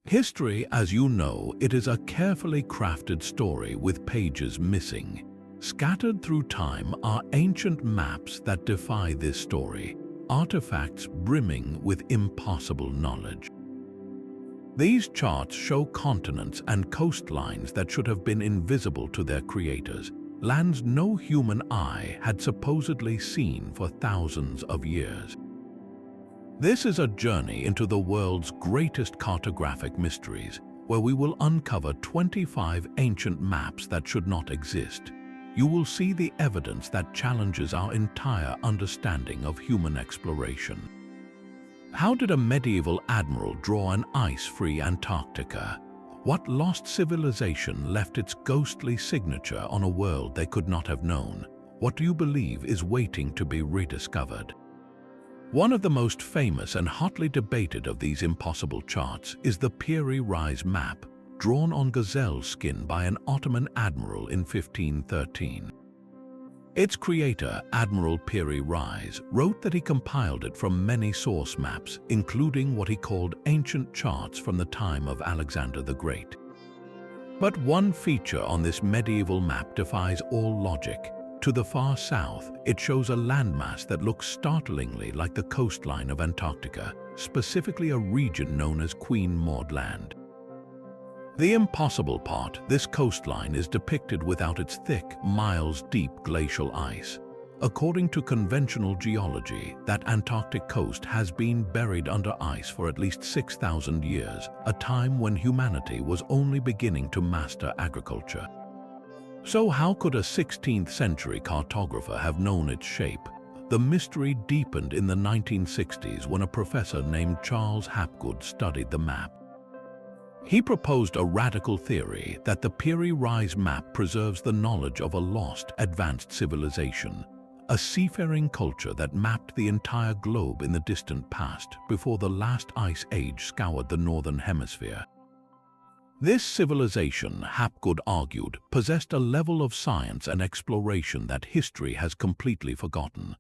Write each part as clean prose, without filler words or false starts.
History, as you know, it is a carefully crafted story with pages missing. Scattered through time are ancient maps that defy this story, artifacts brimming with impossible knowledge. These charts show continents and coastlines that should have been invisible to their creators, lands no human eye had supposedly seen for thousands of years. This is a journey into the world's greatest cartographic mysteries, where we will uncover 25 ancient maps that should not exist. You will see the evidence that challenges our entire understanding of human exploration. How did a medieval admiral draw an ice-free Antarctica? What lost civilization left its ghostly signature on a world they could not have known? What do you believe is waiting to be rediscovered? One of the most famous and hotly debated of these impossible charts is the Piri Reis Map, drawn on gazelle skin by an Ottoman admiral in 1513. Its creator, Admiral Piri Reis, wrote that he compiled it from many source maps, including what he called ancient charts from the time of Alexander the Great. But one feature on this medieval map defies all logic. To the far south, it shows a landmass that looks startlingly like the coastline of Antarctica, specifically a region known as Queen Maud Land. The impossible part, this coastline is depicted without its thick, miles-deep glacial ice. According to conventional geology, that Antarctic coast has been buried under ice for at least 6,000 years, a time when humanity was only beginning to master agriculture. So how could a 16th century cartographer have known its shape? The mystery deepened in the 1960s when a professor named Charles Hapgood studied the map. He proposed a radical theory that the Piri Reis Map preserves the knowledge of a lost, advanced civilization, a seafaring culture that mapped the entire globe in the distant past before the last ice age scoured the northern hemisphere. This civilization, Hapgood argued, possessed a level of science and exploration that history has completely forgotten.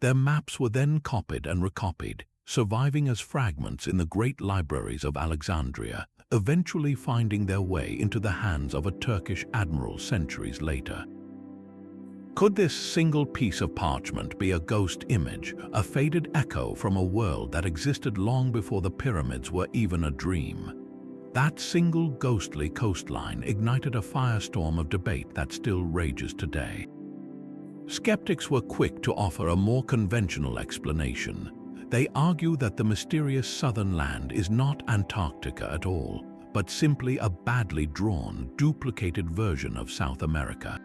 Their maps were then copied and recopied, surviving as fragments in the great libraries of Alexandria, eventually finding their way into the hands of a Turkish admiral centuries later. Could this single piece of parchment be a ghost image, a faded echo from a world that existed long before the pyramids were even a dream? That single ghostly coastline ignited a firestorm of debate that still rages today. Skeptics were quick to offer a more conventional explanation. They argue that the mysterious southern land is not Antarctica at all, but simply a badly drawn, duplicated version of South America.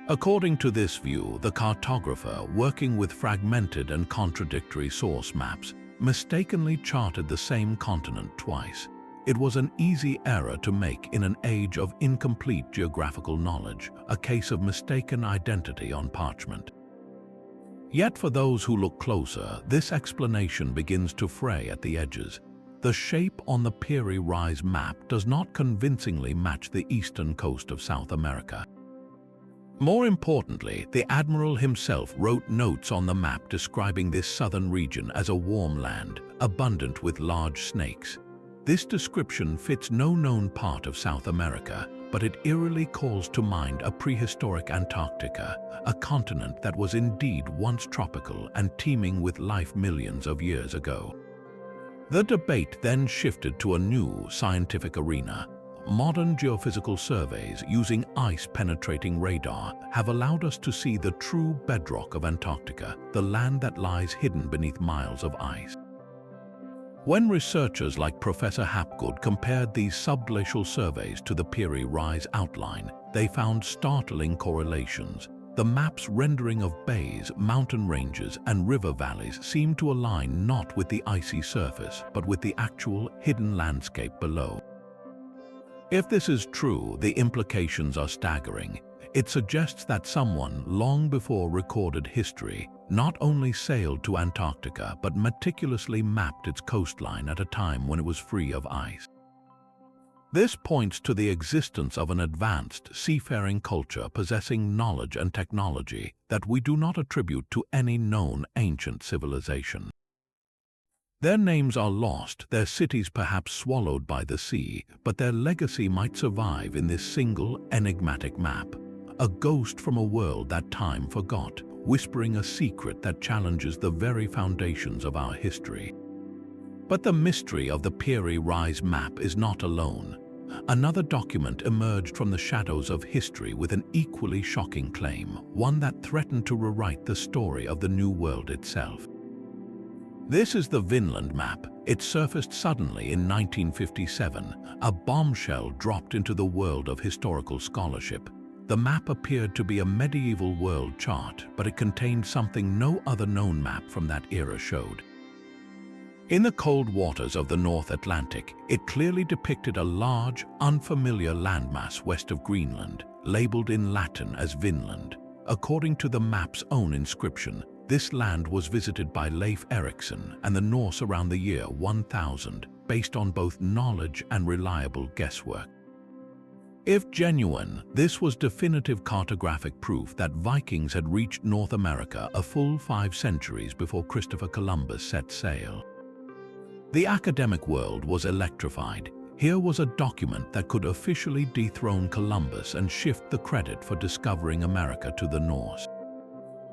According to this view, the cartographer, working with fragmented and contradictory source maps, mistakenly charted the same continent twice. It was an easy error to make in an age of incomplete geographical knowledge, a case of mistaken identity on parchment. Yet for those who look closer, this explanation begins to fray at the edges. The shape on the Piri Reis map does not convincingly match the eastern coast of South America. More importantly, the admiral himself wrote notes on the map describing this southern region as a warm land, abundant with large snakes. This description fits no known part of South America, but it eerily calls to mind a prehistoric Antarctica, a continent that was indeed once tropical and teeming with life millions of years ago. The debate then shifted to a new scientific arena. Modern geophysical surveys using ice-penetrating radar have allowed us to see the true bedrock of Antarctica, the land that lies hidden beneath miles of ice. When researchers like Professor Hapgood compared these subglacial surveys to the Piri Reis outline, they found startling correlations. The map's rendering of bays, mountain ranges, and river valleys seemed to align not with the icy surface, but with the actual hidden landscape below. If this is true, the implications are staggering. It suggests that someone, long before recorded history, not only sailed to Antarctica but meticulously mapped its coastline at a time when it was free of ice. This points to the existence of an advanced seafaring culture possessing knowledge and technology that we do not attribute to any known ancient civilization. Their names are lost, their cities perhaps swallowed by the sea, but their legacy might survive in this single, enigmatic map. A ghost from a world that time forgot, whispering a secret that challenges the very foundations of our history. But the mystery of the Piri Reis Map is not alone. Another document emerged from the shadows of history with an equally shocking claim, one that threatened to rewrite the story of the New World itself. This is the Vinland Map. It surfaced suddenly in 1957, a bombshell dropped into the world of historical scholarship. The map appeared to be a medieval world chart, but it contained something no other known map from that era showed. In the cold waters of the North Atlantic, it clearly depicted a large, unfamiliar landmass west of Greenland, labeled in Latin as Vinland. According to the map's own inscription, this land was visited by Leif Erikson and the Norse around the year 1000, based on both knowledge and reliable guesswork. If genuine, this was definitive cartographic proof that Vikings had reached North America a full 5 centuries before Christopher Columbus set sail. The academic world was electrified. Here was a document that could officially dethrone Columbus and shift the credit for discovering America to the Norse.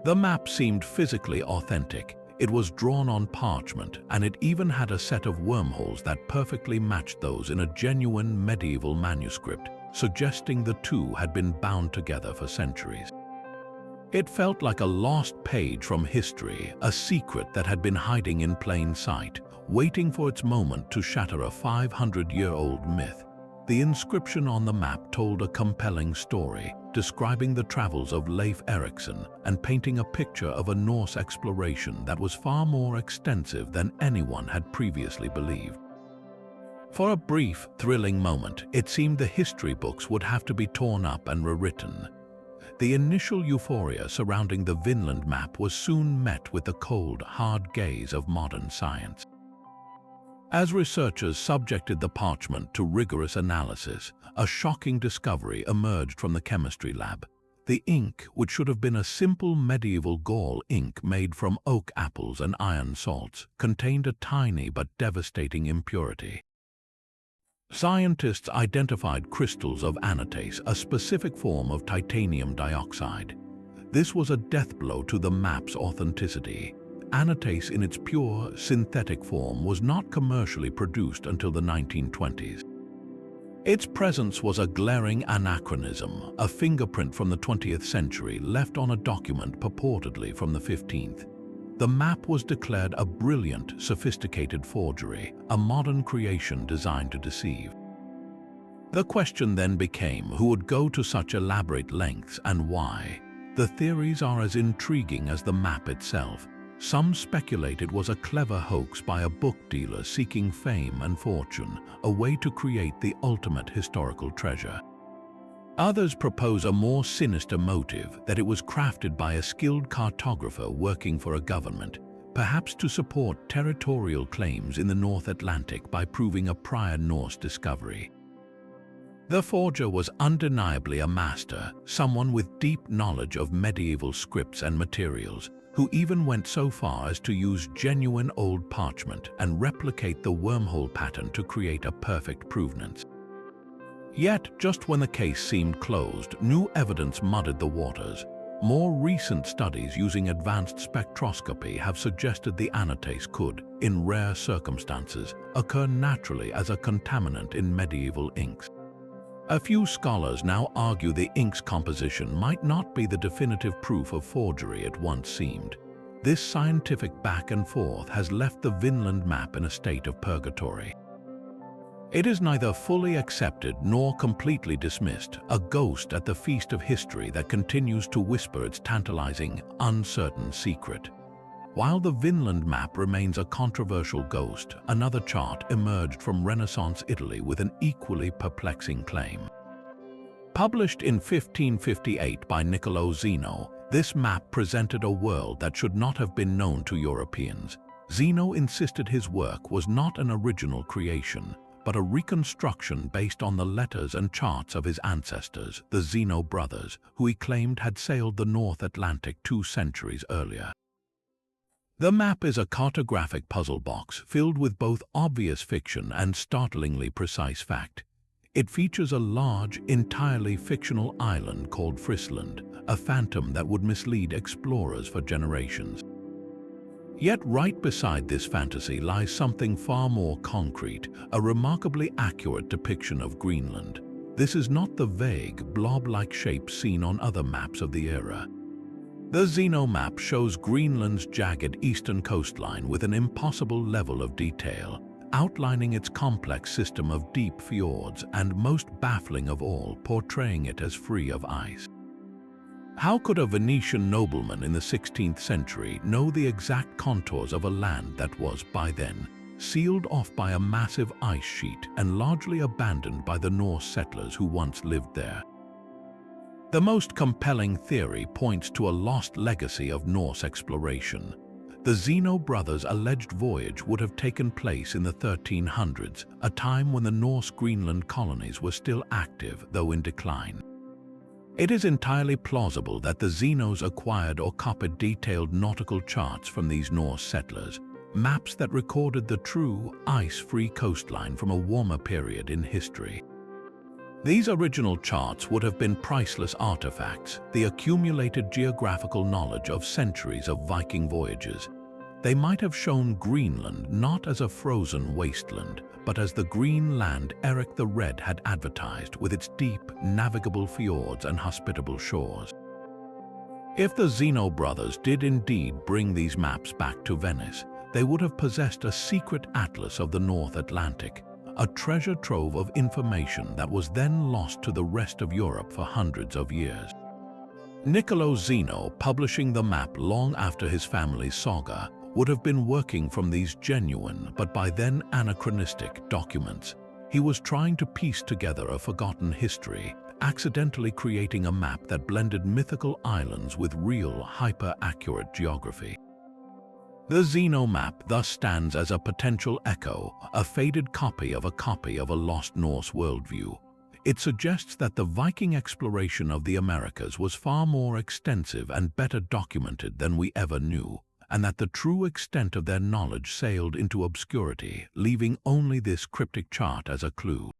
The map seemed physically authentic. It was drawn on parchment, and it even had a set of wormholes that perfectly matched those in a genuine medieval manuscript, suggesting the two had been bound together for centuries. It felt like a lost page from history, a secret that had been hiding in plain sight, waiting for its moment to shatter a 500-year-old myth. The inscription on the map told a compelling story, describing the travels of Leif Erikson and painting a picture of a Norse exploration that was far more extensive than anyone had previously believed. For a brief, thrilling moment, it seemed the history books would have to be torn up and rewritten. The initial euphoria surrounding the Vinland Map was soon met with the cold, hard gaze of modern science. As researchers subjected the parchment to rigorous analysis, a shocking discovery emerged from the chemistry lab. The ink, which should have been a simple medieval gall ink made from oak apples and iron salts, contained a tiny but devastating impurity. Scientists identified crystals of anatase, a specific form of titanium dioxide. This was a death blow to the map's authenticity. Anatase in its pure, synthetic form was not commercially produced until the 1920s. Its presence was a glaring anachronism, a fingerprint from the 20th century left on a document purportedly from the 15th. The map was declared a brilliant, sophisticated forgery, a modern creation designed to deceive. The question then became who would go to such elaborate lengths and why. The theories are as intriguing as the map itself. Some speculate it was a clever hoax by a book dealer seeking fame and fortune, a way to create the ultimate historical treasure. Others propose a more sinister motive, that it was crafted by a skilled cartographer working for a government, perhaps to support territorial claims in the North Atlantic by proving a prior Norse discovery. The forger was undeniably a master, someone with deep knowledge of medieval scripts and materials, who even went so far as to use genuine old parchment and replicate the wormhole pattern to create a perfect provenance. Yet, just when the case seemed closed, new evidence muddied the waters. More recent studies using advanced spectroscopy have suggested the anatase could, in rare circumstances, occur naturally as a contaminant in medieval inks. A few scholars now argue the ink's composition might not be the definitive proof of forgery it once seemed. This scientific back and forth has left the Vinland Map in a state of purgatory. It is neither fully accepted nor completely dismissed, a ghost at the feast of history that continues to whisper its tantalizing, uncertain secret. While the Vinland Map remains a controversial ghost, another chart emerged from Renaissance Italy with an equally perplexing claim. Published in 1558 by Niccolò Zeno, this map presented a world that should not have been known to Europeans. Zeno insisted his work was not an original creation, but a reconstruction based on the letters and charts of his ancestors, the Zeno brothers, who he claimed had sailed the North Atlantic 2 centuries earlier. The map is a cartographic puzzle box filled with both obvious fiction and startlingly precise fact. It features a large, entirely fictional island called Frisland, a phantom that would mislead explorers for generations. Yet right beside this fantasy lies something far more concrete, a remarkably accurate depiction of Greenland. This is not the vague, blob-like shape seen on other maps of the era. The Zeno Map shows Greenland's jagged eastern coastline with an impossible level of detail, outlining its complex system of deep fjords and, most baffling of all, portraying it as free of ice. How could a Venetian nobleman in the 16th century know the exact contours of a land that was, by then, sealed off by a massive ice sheet and largely abandoned by the Norse settlers who once lived there? The most compelling theory points to a lost legacy of Norse exploration. The Zeno brothers' alleged voyage would have taken place in the 1300s, a time when the Norse Greenland colonies were still active, though in decline. It is entirely plausible that the Zenos acquired or copied detailed nautical charts from these Norse settlers, maps that recorded the true, ice-free coastline from a warmer period in history. These original charts would have been priceless artifacts, the accumulated geographical knowledge of centuries of Viking voyages. They might have shown Greenland not as a frozen wasteland, but as the green land Eric the Red had advertised, with its deep, navigable fjords and hospitable shores. If the Zeno brothers did indeed bring these maps back to Venice, they would have possessed a secret atlas of the North Atlantic, a treasure trove of information that was then lost to the rest of Europe for hundreds of years. Niccolo Zeno, publishing the map long after his family's saga, would have been working from these genuine but by then anachronistic documents. He was trying to piece together a forgotten history, accidentally creating a map that blended mythical islands with real, hyper-accurate geography. The Zeno Map thus stands as a potential echo, a faded copy of a lost Norse worldview. It suggests that the Viking exploration of the Americas was far more extensive and better documented than we ever knew, and that the true extent of their knowledge sailed into obscurity, leaving only this cryptic chart as a clue.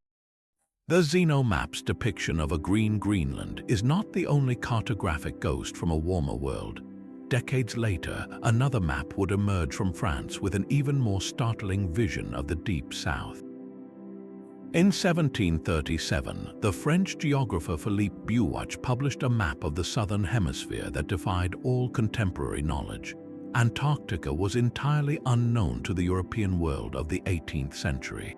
The Zeno Map's depiction of a green Greenland is not the only cartographic ghost from a warmer world. Decades later, another map would emerge from France with an even more startling vision of the Deep South. In 1737, the French geographer Philippe Buache published a map of the southern hemisphere that defied all contemporary knowledge. Antarctica was entirely unknown to the European world of the 18th century.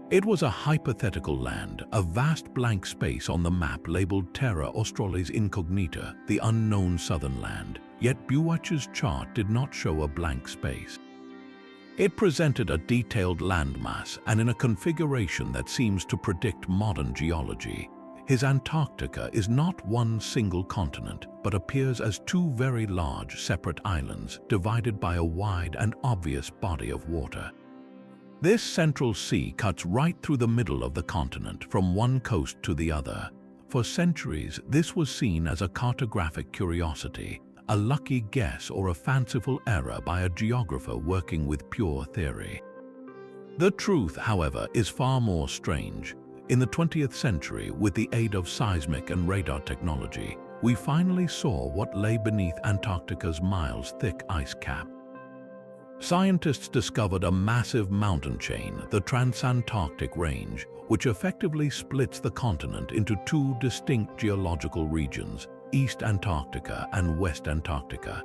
It was a hypothetical land, a vast blank space on the map labeled Terra Australis Incognita, the unknown southern land, yet Buache's chart did not show a blank space. It presented a detailed landmass and in a configuration that seems to predict modern geology. His Antarctica is not one single continent, but appears as two very large separate islands divided by a wide and obvious body of water. This central sea cuts right through the middle of the continent, from one coast to the other. For centuries, this was seen as a cartographic curiosity, a lucky guess or a fanciful error by a geographer working with pure theory. The truth, however, is far more strange. In the 20th century, with the aid of seismic and radar technology, we finally saw what lay beneath Antarctica's miles-thick ice cap. Scientists discovered a massive mountain chain, the Transantarctic Range, which effectively splits the continent into two distinct geological regions, East Antarctica and West Antarctica.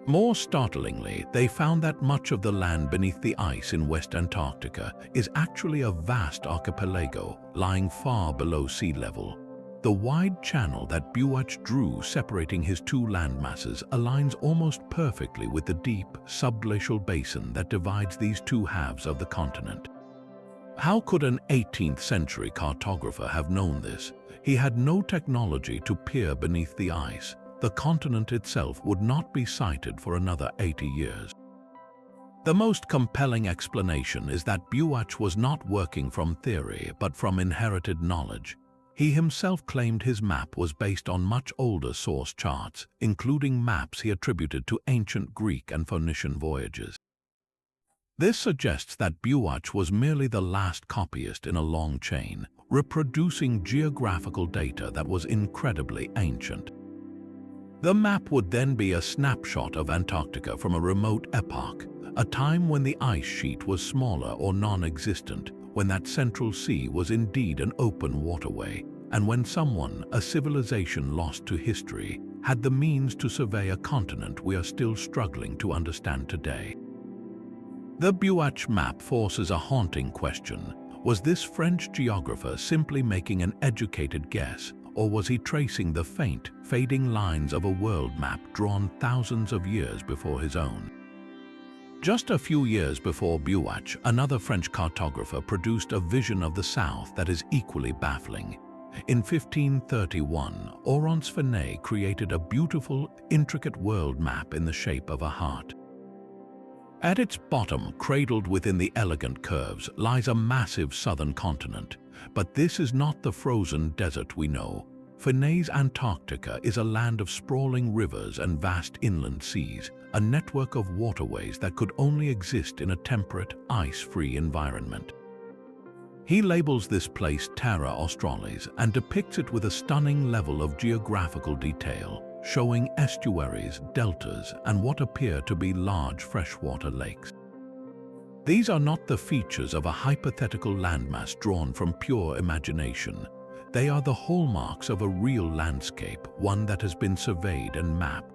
More startlingly, they found that much of the land beneath the ice in West Antarctica is actually a vast archipelago lying far below sea level. The wide channel that Buache drew separating his two landmasses aligns almost perfectly with the deep, subglacial basin that divides these two halves of the continent. How could an 18th century cartographer have known this? He had no technology to peer beneath the ice. The continent itself would not be sighted for another 80 years. The most compelling explanation is that Buache was not working from theory but from inherited knowledge. He himself claimed his map was based on much older source charts, including maps he attributed to ancient Greek and Phoenician voyages. This suggests that Buache was merely the last copyist in a long chain, reproducing geographical data that was incredibly ancient. The map would then be a snapshot of Antarctica from a remote epoch, a time when the ice sheet was smaller or non-existent, when that central sea was indeed an open waterway, and when someone, a civilization lost to history, had the means to survey a continent we are still struggling to understand today. The Buache map forces a haunting question. Was this French geographer simply making an educated guess, or was he tracing the faint, fading lines of a world map drawn thousands of years before his own? Just a few years before Buache, another French cartographer produced a vision of the South that is equally baffling. In 1531, Oronce Finé created a beautiful, intricate world map in the shape of a heart. At its bottom, cradled within the elegant curves, lies a massive southern continent. But this is not the frozen desert we know. Finé's Antarctica is a land of sprawling rivers and vast inland seas, a network of waterways that could only exist in a temperate, ice-free environment. He labels this place Terra Australis and depicts it with a stunning level of geographical detail, showing estuaries, deltas, and what appear to be large freshwater lakes. These are not the features of a hypothetical landmass drawn from pure imagination. They are the hallmarks of a real landscape, one that has been surveyed and mapped.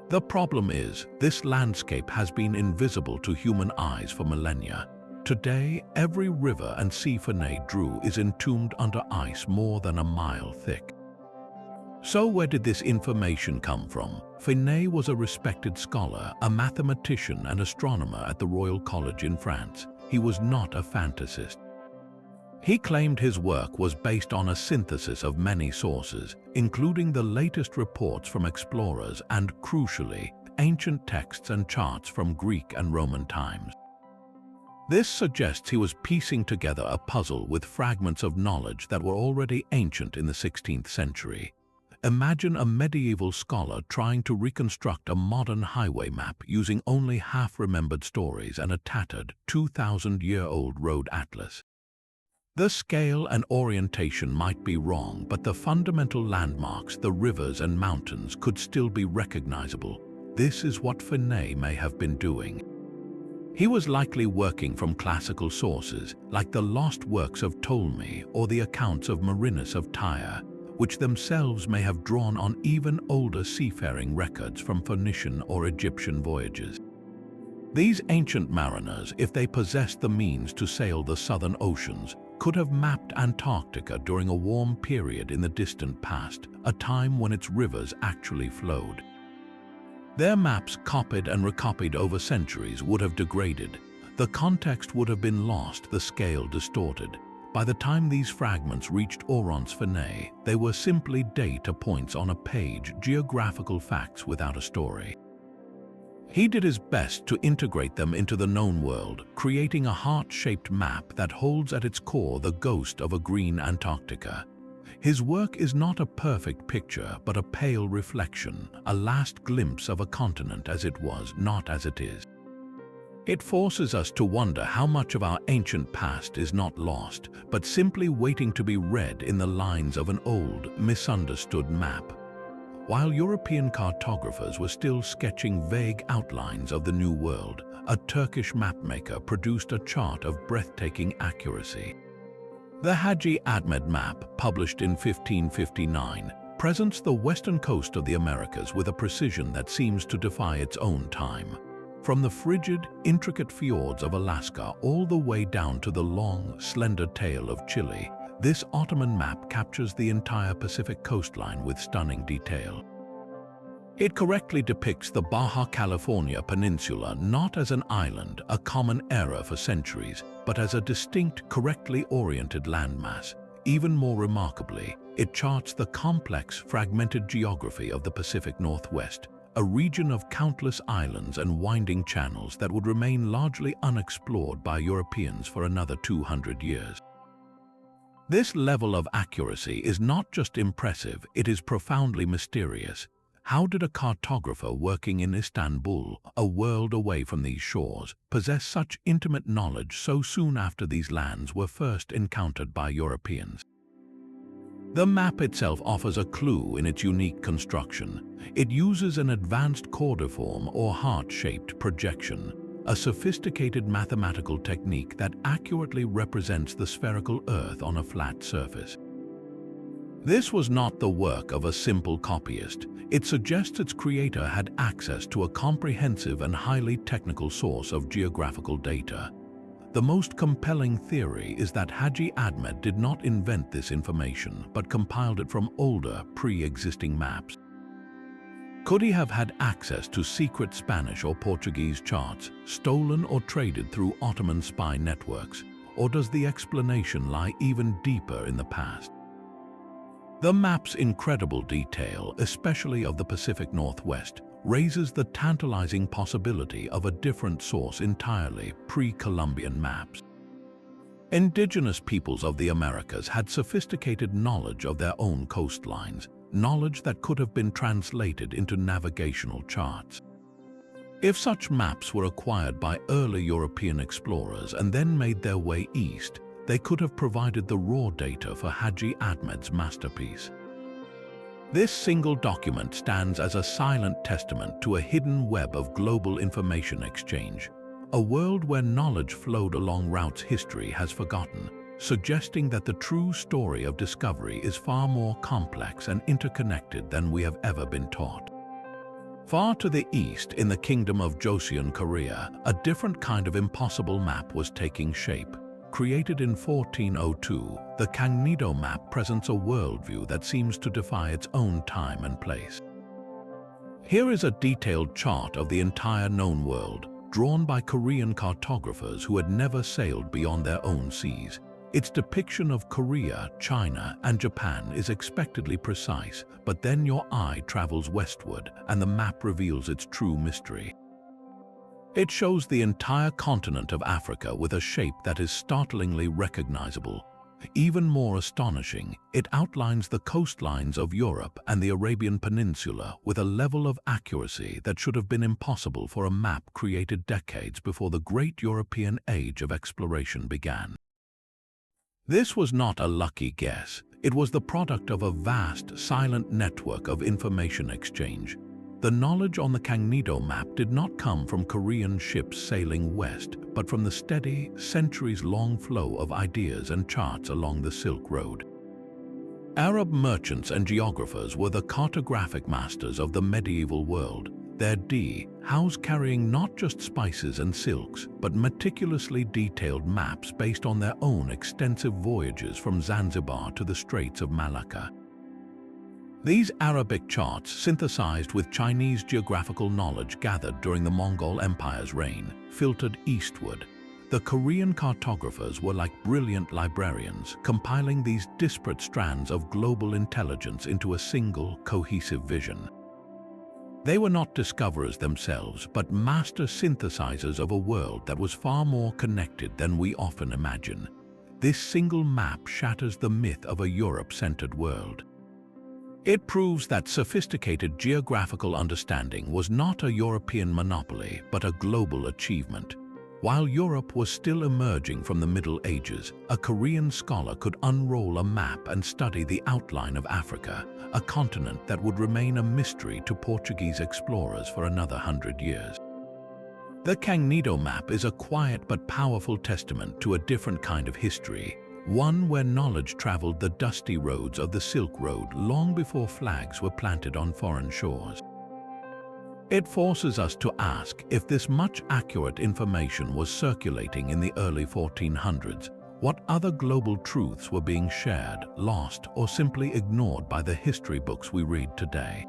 The problem is, this landscape has been invisible to human eyes for millennia. Today, every river and sea Finé drew is entombed under ice more than a mile thick. So where did this information come from? Finé was a respected scholar, a mathematician and astronomer at the Royal College in France. He was not a fantasist. He claimed his work was based on a synthesis of many sources, including the latest reports from explorers and, crucially, ancient texts and charts from Greek and Roman times. This suggests he was piecing together a puzzle with fragments of knowledge that were already ancient in the 16th century. Imagine a medieval scholar trying to reconstruct a modern highway map using only half-remembered stories and a tattered, 2,000-year-old road atlas. The scale and orientation might be wrong, but the fundamental landmarks, the rivers and mountains, could still be recognizable. This is what Finé may have been doing. He was likely working from classical sources, like the lost works of Ptolemy or the accounts of Marinus of Tyre, which themselves may have drawn on even older seafaring records from Phoenician or Egyptian voyages. These ancient mariners, if they possessed the means to sail the southern oceans, could have mapped Antarctica during a warm period in the distant past, a time when its rivers actually flowed. Their maps, copied and recopied over centuries, would have degraded. The context would have been lost, the scale distorted. By the time these fragments reached Oronce Finé, they were simply data points on a page, geographical facts without a story. He did his best to integrate them into the known world, creating a heart-shaped map that holds at its core the ghost of a green Antarctica. His work is not a perfect picture, but a pale reflection, a last glimpse of a continent as it was, not as it is. It forces us to wonder how much of our ancient past is not lost, but simply waiting to be read in the lines of an old, misunderstood map. While European cartographers were still sketching vague outlines of the New World, a Turkish mapmaker produced a chart of breathtaking accuracy. The Hacı Ahmet map, published in 1559, presents the western coast of the Americas with a precision that seems to defy its own time. From the frigid, intricate fjords of Alaska all the way down to the long, slender tail of Chile, this Ottoman map captures the entire Pacific coastline with stunning detail. It correctly depicts the Baja California Peninsula not as an island, a common error for centuries, but as a distinct, correctly oriented landmass. Even more remarkably, it charts the complex, fragmented geography of the Pacific Northwest, a region of countless islands and winding channels that would remain largely unexplored by Europeans for another 200 years. This level of accuracy is not just impressive, it is profoundly mysterious. How did a cartographer working in Istanbul, a world away from these shores, possess such intimate knowledge so soon after these lands were first encountered by Europeans? The map itself offers a clue in its unique construction. It uses an advanced cordiform or heart-shaped projection, a sophisticated mathematical technique that accurately represents the spherical Earth on a flat surface. This was not the work of a simple copyist. It suggests its creator had access to a comprehensive and highly technical source of geographical data. The most compelling theory is that Haji Ahmed did not invent this information, but compiled it from older, pre-existing maps. Could he have had access to secret Spanish or Portuguese charts, stolen or traded through Ottoman spy networks? Or does the explanation lie even deeper in the past? The map's incredible detail, especially of the Pacific Northwest, raises the tantalizing possibility of a different source entirely: pre-Columbian maps. Indigenous peoples of the Americas had sophisticated knowledge of their own coastlines, knowledge that could have been translated into navigational charts. If such maps were acquired by early European explorers and then made their way east, they could have provided the raw data for Haji Ahmed's masterpiece. This single document stands as a silent testament to a hidden web of global information exchange, a world where knowledge flowed along routes history has forgotten, suggesting that the true story of discovery is far more complex and interconnected than we have ever been taught. Far to the east, in the kingdom of Joseon, Korea, a different kind of impossible map was taking shape. Created in 1402, the Gangnedo map presents a worldview that seems to defy its own time and place. Here is a detailed chart of the entire known world, drawn by Korean cartographers who had never sailed beyond their own seas. Its depiction of Korea, China, and Japan is expectedly precise, but then your eye travels westward and the map reveals its true mystery. It shows the entire continent of Africa with a shape that is startlingly recognizable. Even more astonishing, it outlines the coastlines of Europe and the Arabian Peninsula with a level of accuracy that should have been impossible for a map created decades before the great European age of exploration began. This was not a lucky guess. It was the product of a vast, silent network of information exchange. The knowledge on the Gangnedo map did not come from Korean ships sailing west, but from the steady, centuries-long flow of ideas and charts along the Silk Road. Arab merchants and geographers were the cartographic masters of the medieval world, their house carrying not just spices and silks, but meticulously detailed maps based on their own extensive voyages from Zanzibar to the Straits of Malacca. These Arabic charts, synthesized with Chinese geographical knowledge gathered during the Mongol Empire's reign, filtered eastward. The Korean cartographers were like brilliant librarians, compiling these disparate strands of global intelligence into a single, cohesive vision. They were not discoverers themselves, but master synthesizers of a world that was far more connected than we often imagine. This single map shatters the myth of a Europe-centered world. It proves that sophisticated geographical understanding was not a European monopoly, but a global achievement. While Europe was still emerging from the Middle Ages, a Korean scholar could unroll a map and study the outline of Africa, a continent that would remain a mystery to Portuguese explorers for another 100 years. The Gangnedo map is a quiet but powerful testament to a different kind of history, one where knowledge traveled the dusty roads of the Silk Road long before flags were planted on foreign shores. It forces us to ask if this much accurate information was circulating in the early 1400s, what other global truths were being shared, lost, or simply ignored by the history books we read today.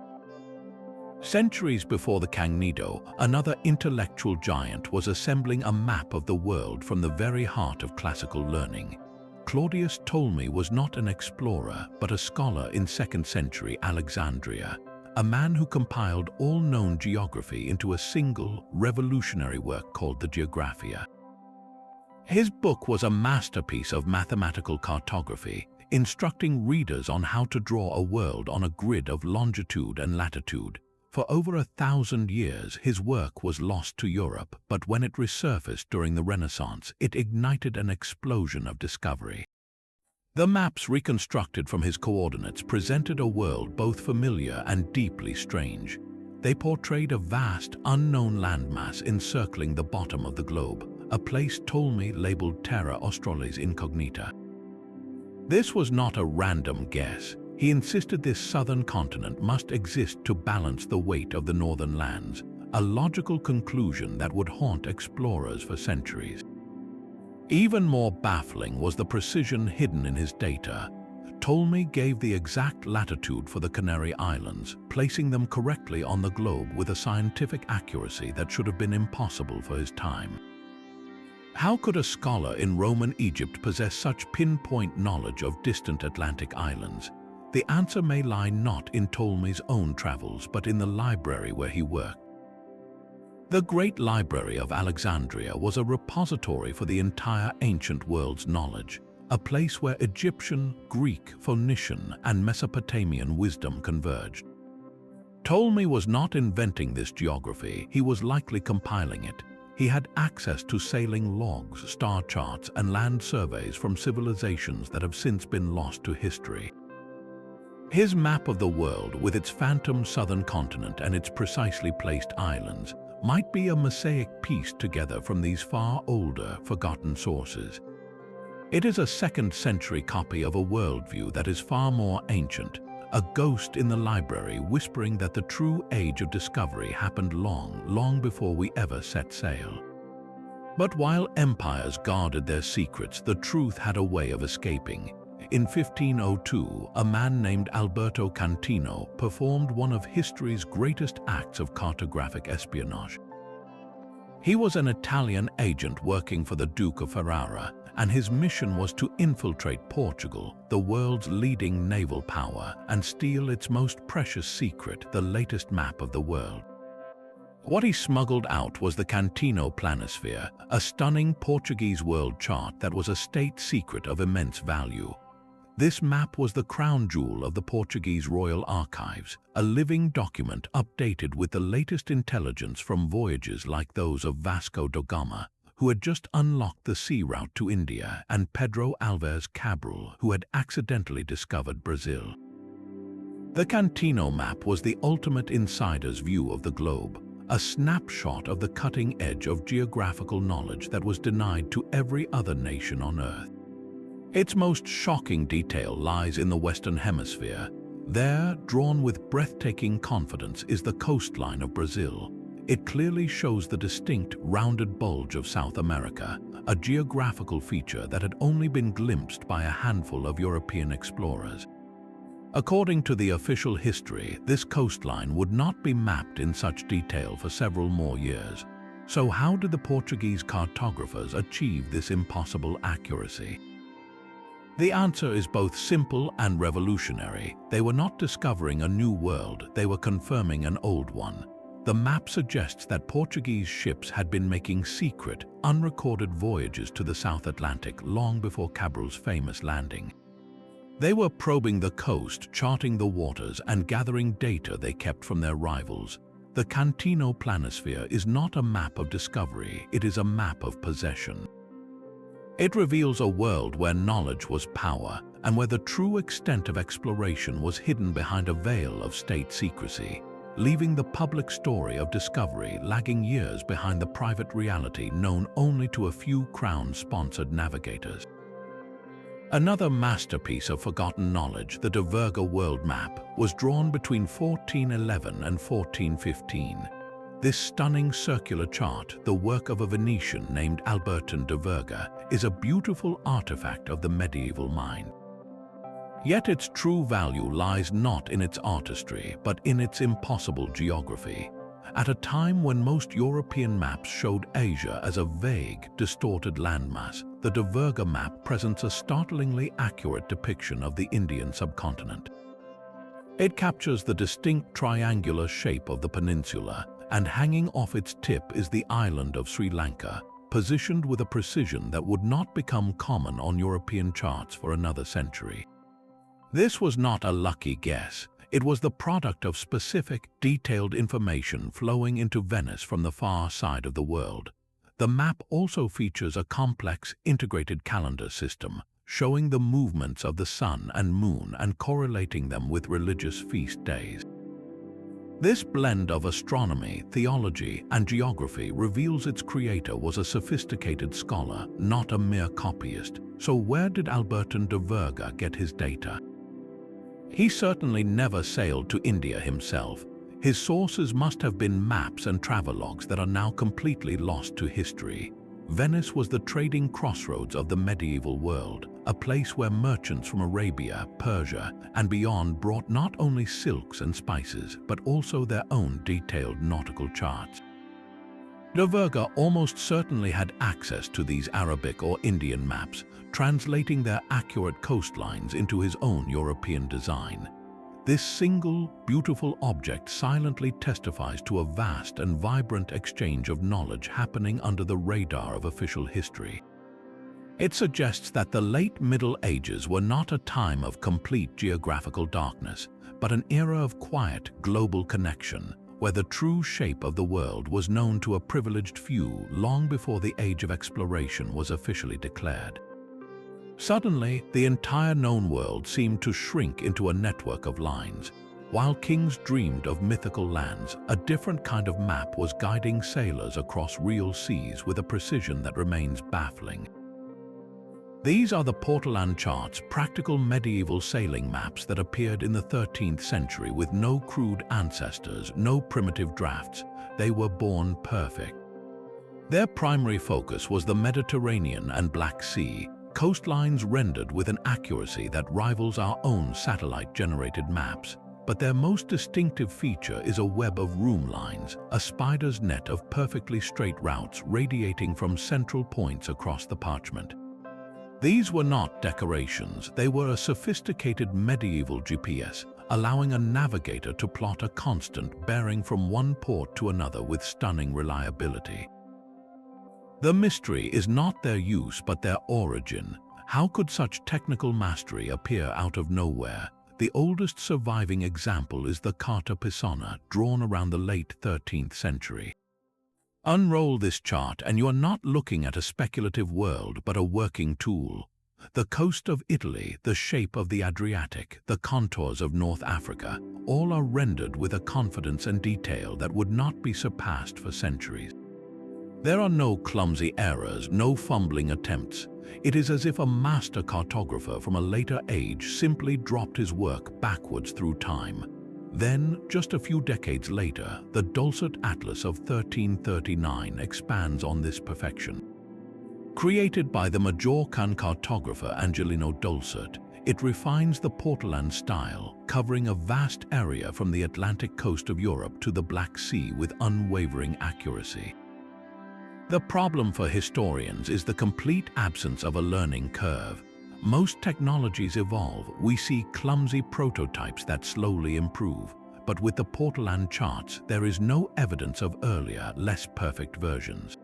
Centuries before the Gangnedo, another intellectual giant was assembling a map of the world from the very heart of classical learning. Claudius Ptolemy was not an explorer, but a scholar in 2nd century Alexandria, a man who compiled all known geography into a single, revolutionary work called the Geographia. His book was a masterpiece of mathematical cartography, instructing readers on how to draw a world on a grid of longitude and latitude. For over 1,000 years, his work was lost to Europe, but when it resurfaced during the Renaissance, it ignited an explosion of discovery. The maps reconstructed from his coordinates presented a world both familiar and deeply strange. They portrayed a vast, unknown landmass encircling the bottom of the globe, a place Ptolemy labeled Terra Australis Incognita. This was not a random guess. He insisted this southern continent must exist to balance the weight of the northern lands, a logical conclusion that would haunt explorers for centuries. Even more baffling was the precision hidden in his data. Ptolemy gave the exact latitude for the Canary Islands, placing them correctly on the globe with a scientific accuracy that should have been impossible for his time. How could a scholar in Roman Egypt possess such pinpoint knowledge of distant Atlantic islands? The answer may lie not in Ptolemy's own travels, but in the library where he worked. The Great Library of Alexandria was a repository for the entire ancient world's knowledge, a place where Egyptian, Greek, Phoenician, and Mesopotamian wisdom converged. Ptolemy was not inventing this geography, he was likely compiling it. He had access to sailing logs, star charts, and land surveys from civilizations that have since been lost to history. His map of the world, with its phantom southern continent and its precisely placed islands, might be a mosaic pieced together from these far older, forgotten sources. It is a second-century copy of a worldview that is far more ancient, a ghost in the library whispering that the true age of discovery happened long before we ever set sail. But while empires guarded their secrets, the truth had a way of escaping. In 1502, a man named Alberto Cantino performed one of history's greatest acts of cartographic espionage. He was an Italian agent working for the Duke of Ferrara, and his mission was to infiltrate Portugal, the world's leading naval power, and steal its most precious secret, the latest map of the world. What he smuggled out was the Cantino Planisphere, a stunning Portuguese world chart that was a state secret of immense value. This map was the crown jewel of the Portuguese Royal Archives, a living document updated with the latest intelligence from voyages like those of Vasco da Gama, who had just unlocked the sea route to India, and Pedro Alves Cabral, who had accidentally discovered Brazil. The Cantino map was the ultimate insider's view of the globe, a snapshot of the cutting edge of geographical knowledge that was denied to every other nation on Earth. Its most shocking detail lies in the Western Hemisphere. There, drawn with breathtaking confidence, is the coastline of Brazil. It clearly shows the distinct, rounded bulge of South America, a geographical feature that had only been glimpsed by a handful of European explorers. According to the official history, this coastline would not be mapped in such detail for several more years. So how did the Portuguese cartographers achieve this impossible accuracy? The answer is both simple and revolutionary. They were not discovering a new world, they were confirming an old one. The map suggests that Portuguese ships had been making secret, unrecorded voyages to the South Atlantic long before Cabral's famous landing. They were probing the coast, charting the waters, and gathering data they kept from their rivals. The Cantino Planisphere is not a map of discovery, it is a map of possession. It reveals a world where knowledge was power, and where the true extent of exploration was hidden behind a veil of state secrecy, leaving the public story of discovery lagging years behind the private reality known only to a few Crown-sponsored navigators. Another masterpiece of forgotten knowledge, the de Verga World Map, was drawn between 1411 and 1415. This stunning circular chart, the work of a Venetian named Albertin de Verga, is a beautiful artifact of the medieval mind. Yet its true value lies not in its artistry, but in its impossible geography. At a time when most European maps showed Asia as a vague, distorted landmass, the de Verga map presents a startlingly accurate depiction of the Indian subcontinent. It captures the distinct triangular shape of the peninsula, and hanging off its tip is the island of Sri Lanka, positioned with a precision that would not become common on European charts for another century. This was not a lucky guess. It was the product of specific, detailed information flowing into Venice from the far side of the world. The map also features a complex, integrated calendar system, showing the movements of the sun and moon and correlating them with religious feast days. This blend of astronomy, theology, and geography reveals its creator was a sophisticated scholar, not a mere copyist. So where did Albertin de Verga get his data? He certainly never sailed to India himself. His sources must have been maps and travelogues that are now completely lost to history. Venice was the trading crossroads of the medieval world, a place where merchants from Arabia, Persia, and beyond brought not only silks and spices, but also their own detailed nautical charts. De Verga almost certainly had access to these Arabic or Indian maps, translating their accurate coastlines into his own European design. This single, beautiful object silently testifies to a vast and vibrant exchange of knowledge happening under the radar of official history. It suggests that the late Middle Ages were not a time of complete geographical darkness, but an era of quiet, global connection, where the true shape of the world was known to a privileged few long before the age of exploration was officially declared. Suddenly, the entire known world seemed to shrink into a network of lines. While kings dreamed of mythical lands, a different kind of map was guiding sailors across real seas with a precision that remains baffling. These are the Portolan charts, practical medieval sailing maps that appeared in the 13th century with no crude ancestors, no primitive drafts. They were born perfect. Their primary focus was the Mediterranean and Black Sea, coastlines rendered with an accuracy that rivals our own satellite-generated maps. But their most distinctive feature is a web of room lines, a spider's net of perfectly straight routes radiating from central points across the parchment. These were not decorations, they were a sophisticated medieval GPS, allowing a navigator to plot a constant bearing from one port to another with stunning reliability. The mystery is not their use but their origin. How could such technical mastery appear out of nowhere? The oldest surviving example is the Carta Pisana, drawn around the late 13th century. Unroll this chart and you are not looking at a speculative world but a working tool. The coast of Italy, the shape of the Adriatic, the contours of North Africa, all are rendered with a confidence and detail that would not be surpassed for centuries. There are no clumsy errors, no fumbling attempts. It is as if a master cartographer from a later age simply dropped his work backwards through time. Then, just a few decades later, the Dulcet Atlas of 1339 expands on this perfection. Created by the Majorcan cartographer Angelino Dulcet, it refines the Portolan style, covering a vast area from the Atlantic coast of Europe to the Black Sea with unwavering accuracy. The problem for historians is the complete absence of a learning curve. Most technologies evolve, we see clumsy prototypes that slowly improve, but with the Portolan charts, there is no evidence of earlier, less perfect versions.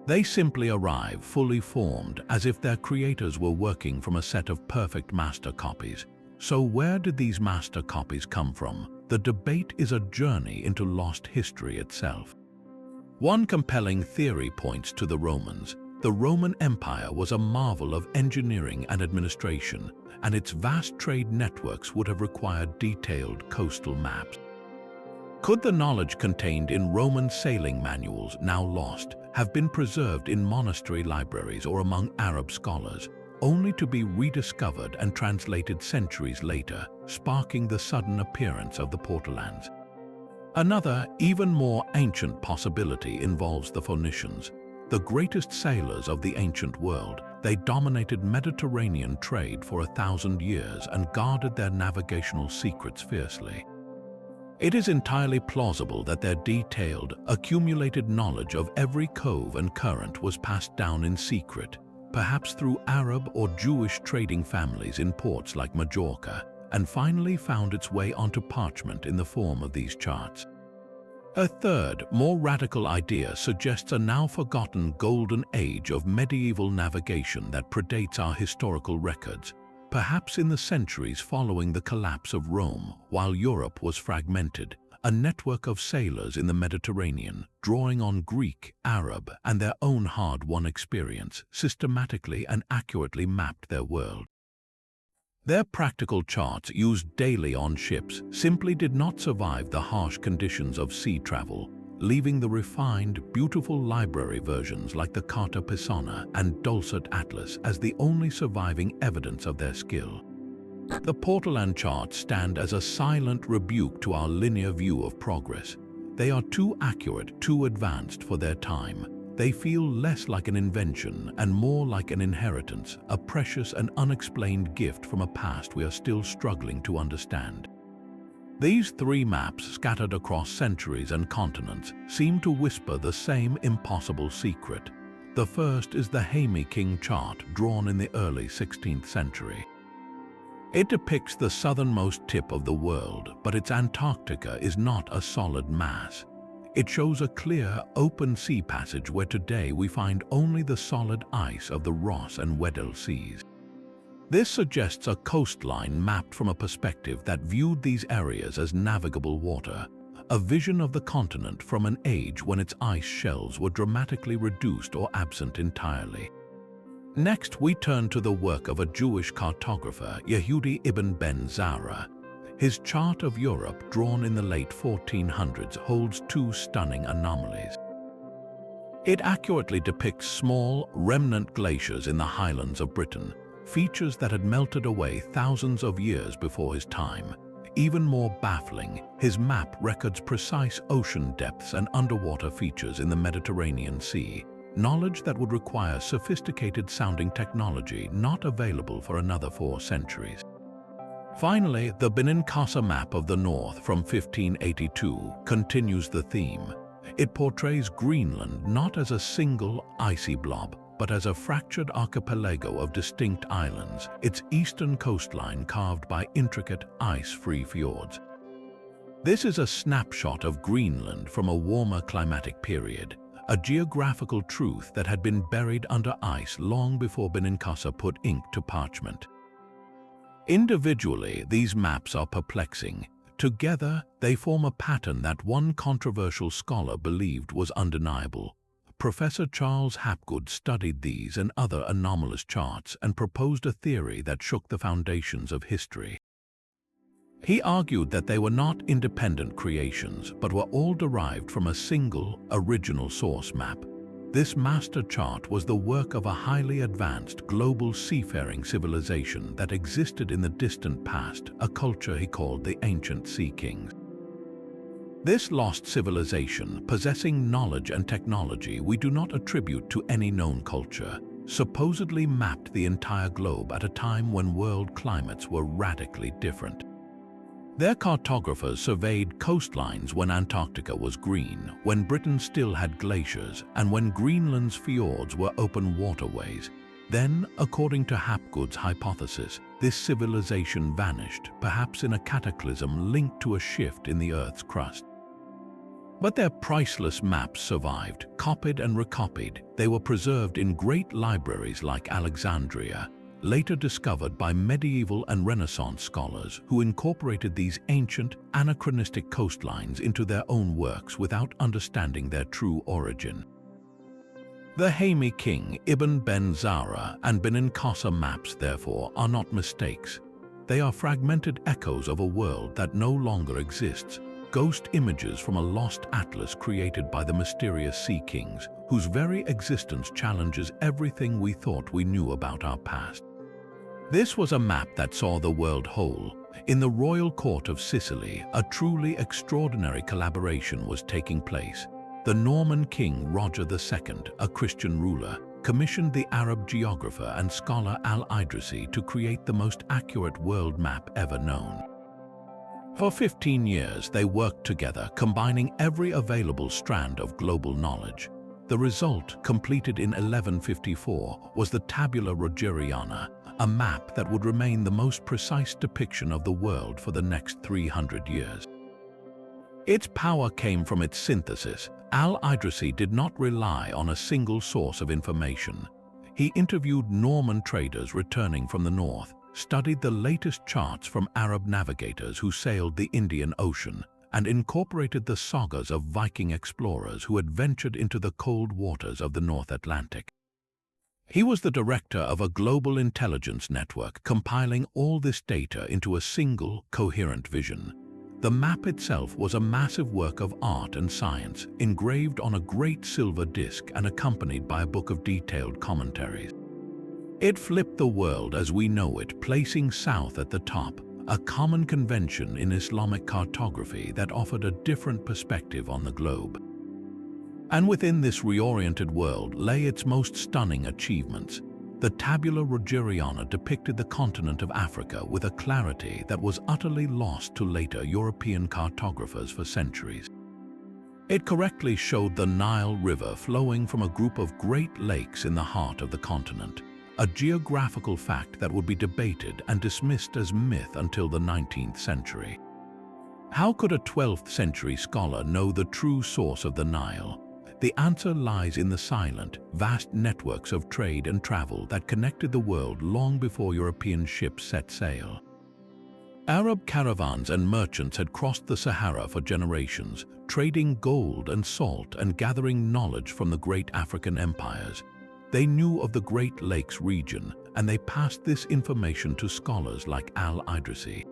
They simply arrive fully formed, as if their creators were working from a set of perfect master copies. So where did these master copies come from? The debate is a journey into lost history itself. One compelling theory points to the Romans. The Roman Empire was a marvel of engineering and administration, and its vast trade networks would have required detailed coastal maps. Could the knowledge contained in Roman sailing manuals, now lost, have been preserved in monastery libraries or among Arab scholars, only to be rediscovered and translated centuries later, sparking the sudden appearance of the Portolans? Another, even more ancient possibility involves the Phoenicians. The greatest sailors of the ancient world, they dominated Mediterranean trade for 1,000 years and guarded their navigational secrets fiercely. It is entirely plausible that their detailed, accumulated knowledge of every cove and current was passed down in secret, perhaps through Arab or Jewish trading families in ports like Majorca, and finally found its way onto parchment in the form of these charts. A third, more radical idea suggests a now-forgotten golden age of medieval navigation that predates our historical records, perhaps in the centuries following the collapse of Rome, while Europe was fragmented. A network of sailors in the Mediterranean, drawing on Greek, Arab, and their own hard-won experience, systematically and accurately mapped their world. Their practical charts, used daily on ships, simply did not survive the harsh conditions of sea travel, leaving the refined, beautiful library versions like the Carta Pisana and Dulcet Atlas as the only surviving evidence of their skill. The Portolan charts stand as a silent rebuke to our linear view of progress. They are too accurate, too advanced for their time. They feel less like an invention and more like an inheritance, a precious and unexplained gift from a past we are still struggling to understand. These three maps, scattered across centuries and continents, seem to whisper the same impossible secret. The first is the Hamy King chart, drawn in the early 16th century. It depicts the southernmost tip of the world, but its Antarctica is not a solid mass. It shows a clear, open sea passage where today we find only the solid ice of the Ross and Weddell seas. This suggests a coastline mapped from a perspective that viewed these areas as navigable water, a vision of the continent from an age when its ice shelves were dramatically reduced or absent entirely. Next, we turn to the work of a Jewish cartographer, Yehudi ibn Ben Zara. His chart of Europe, drawn in the late 1400s, holds two stunning anomalies. It accurately depicts small, remnant glaciers in the highlands of Britain, features that had melted away thousands of years before his time. Even more baffling, his map records precise ocean depths and underwater features in the Mediterranean Sea, knowledge that would require sophisticated-sounding technology not available for another 4 centuries. Finally, the Benincasa map of the North from 1582 continues the theme. It portrays Greenland not as a single, icy blob, but as a fractured archipelago of distinct islands, its eastern coastline carved by intricate, ice-free fjords. This is a snapshot of Greenland from a warmer climatic period, a geographical truth that had been buried under ice long before Benincasa put ink to parchment. Individually, these maps are perplexing. Together, they form a pattern that one controversial scholar believed was undeniable. Professor Charles Hapgood studied these and other anomalous charts and proposed a theory that shook the foundations of history. He argued that they were not independent creations, but were all derived from a single, original source map. This master chart was the work of a highly advanced global seafaring civilization that existed in the distant past, a culture he called the Ancient Sea Kings. This lost civilization, possessing knowledge and technology we do not attribute to any known culture, supposedly mapped the entire globe at a time when world climates were radically different. Their cartographers surveyed coastlines when Antarctica was green, when Britain still had glaciers, and when Greenland's fjords were open waterways. Then, according to Hapgood's hypothesis, this civilization vanished, perhaps in a cataclysm linked to a shift in the Earth's crust. But their priceless maps survived, copied and recopied. They were preserved in great libraries like Alexandria, later discovered by medieval and Renaissance scholars who incorporated these ancient, anachronistic coastlines into their own works without understanding their true origin. The Hamy King, Ibn Ben Zara, and Benincasa maps, therefore, are not mistakes. They are fragmented echoes of a world that no longer exists, ghost images from a lost atlas created by the mysterious Sea Kings, whose very existence challenges everything we thought we knew about our past. This was a map that saw the world whole. In the royal court of Sicily, a truly extraordinary collaboration was taking place. The Norman king Roger II, a Christian ruler, commissioned the Arab geographer and scholar Al-Idrisi to create the most accurate world map ever known. For 15 years, they worked together, combining every available strand of global knowledge. The result, completed in 1154, was the Tabula Rogeriana, a map that would remain the most precise depiction of the world for the next 300 years. Its power came from its synthesis. Al-Idrisi did not rely on a single source of information. He interviewed Norman traders returning from the north, studied the latest charts from Arab navigators who sailed the Indian Ocean, and incorporated the sagas of Viking explorers who had ventured into the cold waters of the North Atlantic. He was the director of a global intelligence network, compiling all this data into a single, coherent vision. The map itself was a massive work of art and science, engraved on a great silver disc and accompanied by a book of detailed commentaries. It flipped the world as we know it, placing south at the top, a common convention in Islamic cartography that offered a different perspective on the globe. And within this reoriented world lay its most stunning achievements. The tabula Rogeriana depicted the continent of Africa with a clarity that was utterly lost to later European cartographers for centuries. It correctly showed the Nile River flowing from a group of great lakes in the heart of the continent, a geographical fact that would be debated and dismissed as myth until the 19th century. How could a 12th century scholar know the true source of the Nile? The answer lies in the silent, vast networks of trade and travel that connected the world long before European ships set sail. Arab caravans and merchants had crossed the Sahara for generations, trading gold and salt and gathering knowledge from the great African empires. They knew of the Great Lakes region, and they passed this information to scholars like Al-Idrisi.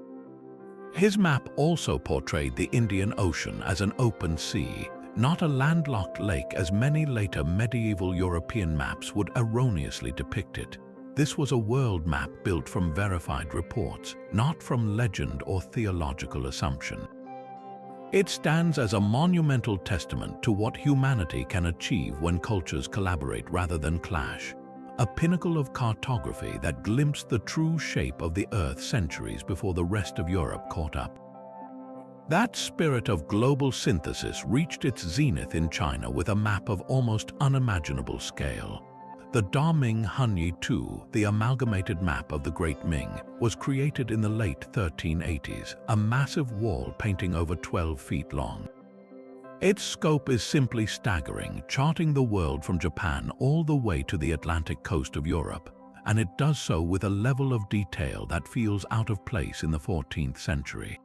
His map also portrayed the Indian Ocean as an open sea, not a landlocked lake as many later medieval European maps would erroneously depict it. This was a world map built from verified reports, not from legend or theological assumption. It stands as a monumental testament to what humanity can achieve when cultures collaborate rather than clash, a pinnacle of cartography that glimpsed the true shape of the Earth centuries before the rest of Europe caught up. That spirit of global synthesis reached its zenith in China with a map of almost unimaginable scale. The Daming Hanyi II, the amalgamated map of the Great Ming, was created in the late 1380s, a massive wall painting over 12 feet long. Its scope is simply staggering, charting the world from Japan all the way to the Atlantic coast of Europe, and it does so with a level of detail that feels out of place in the 14th century.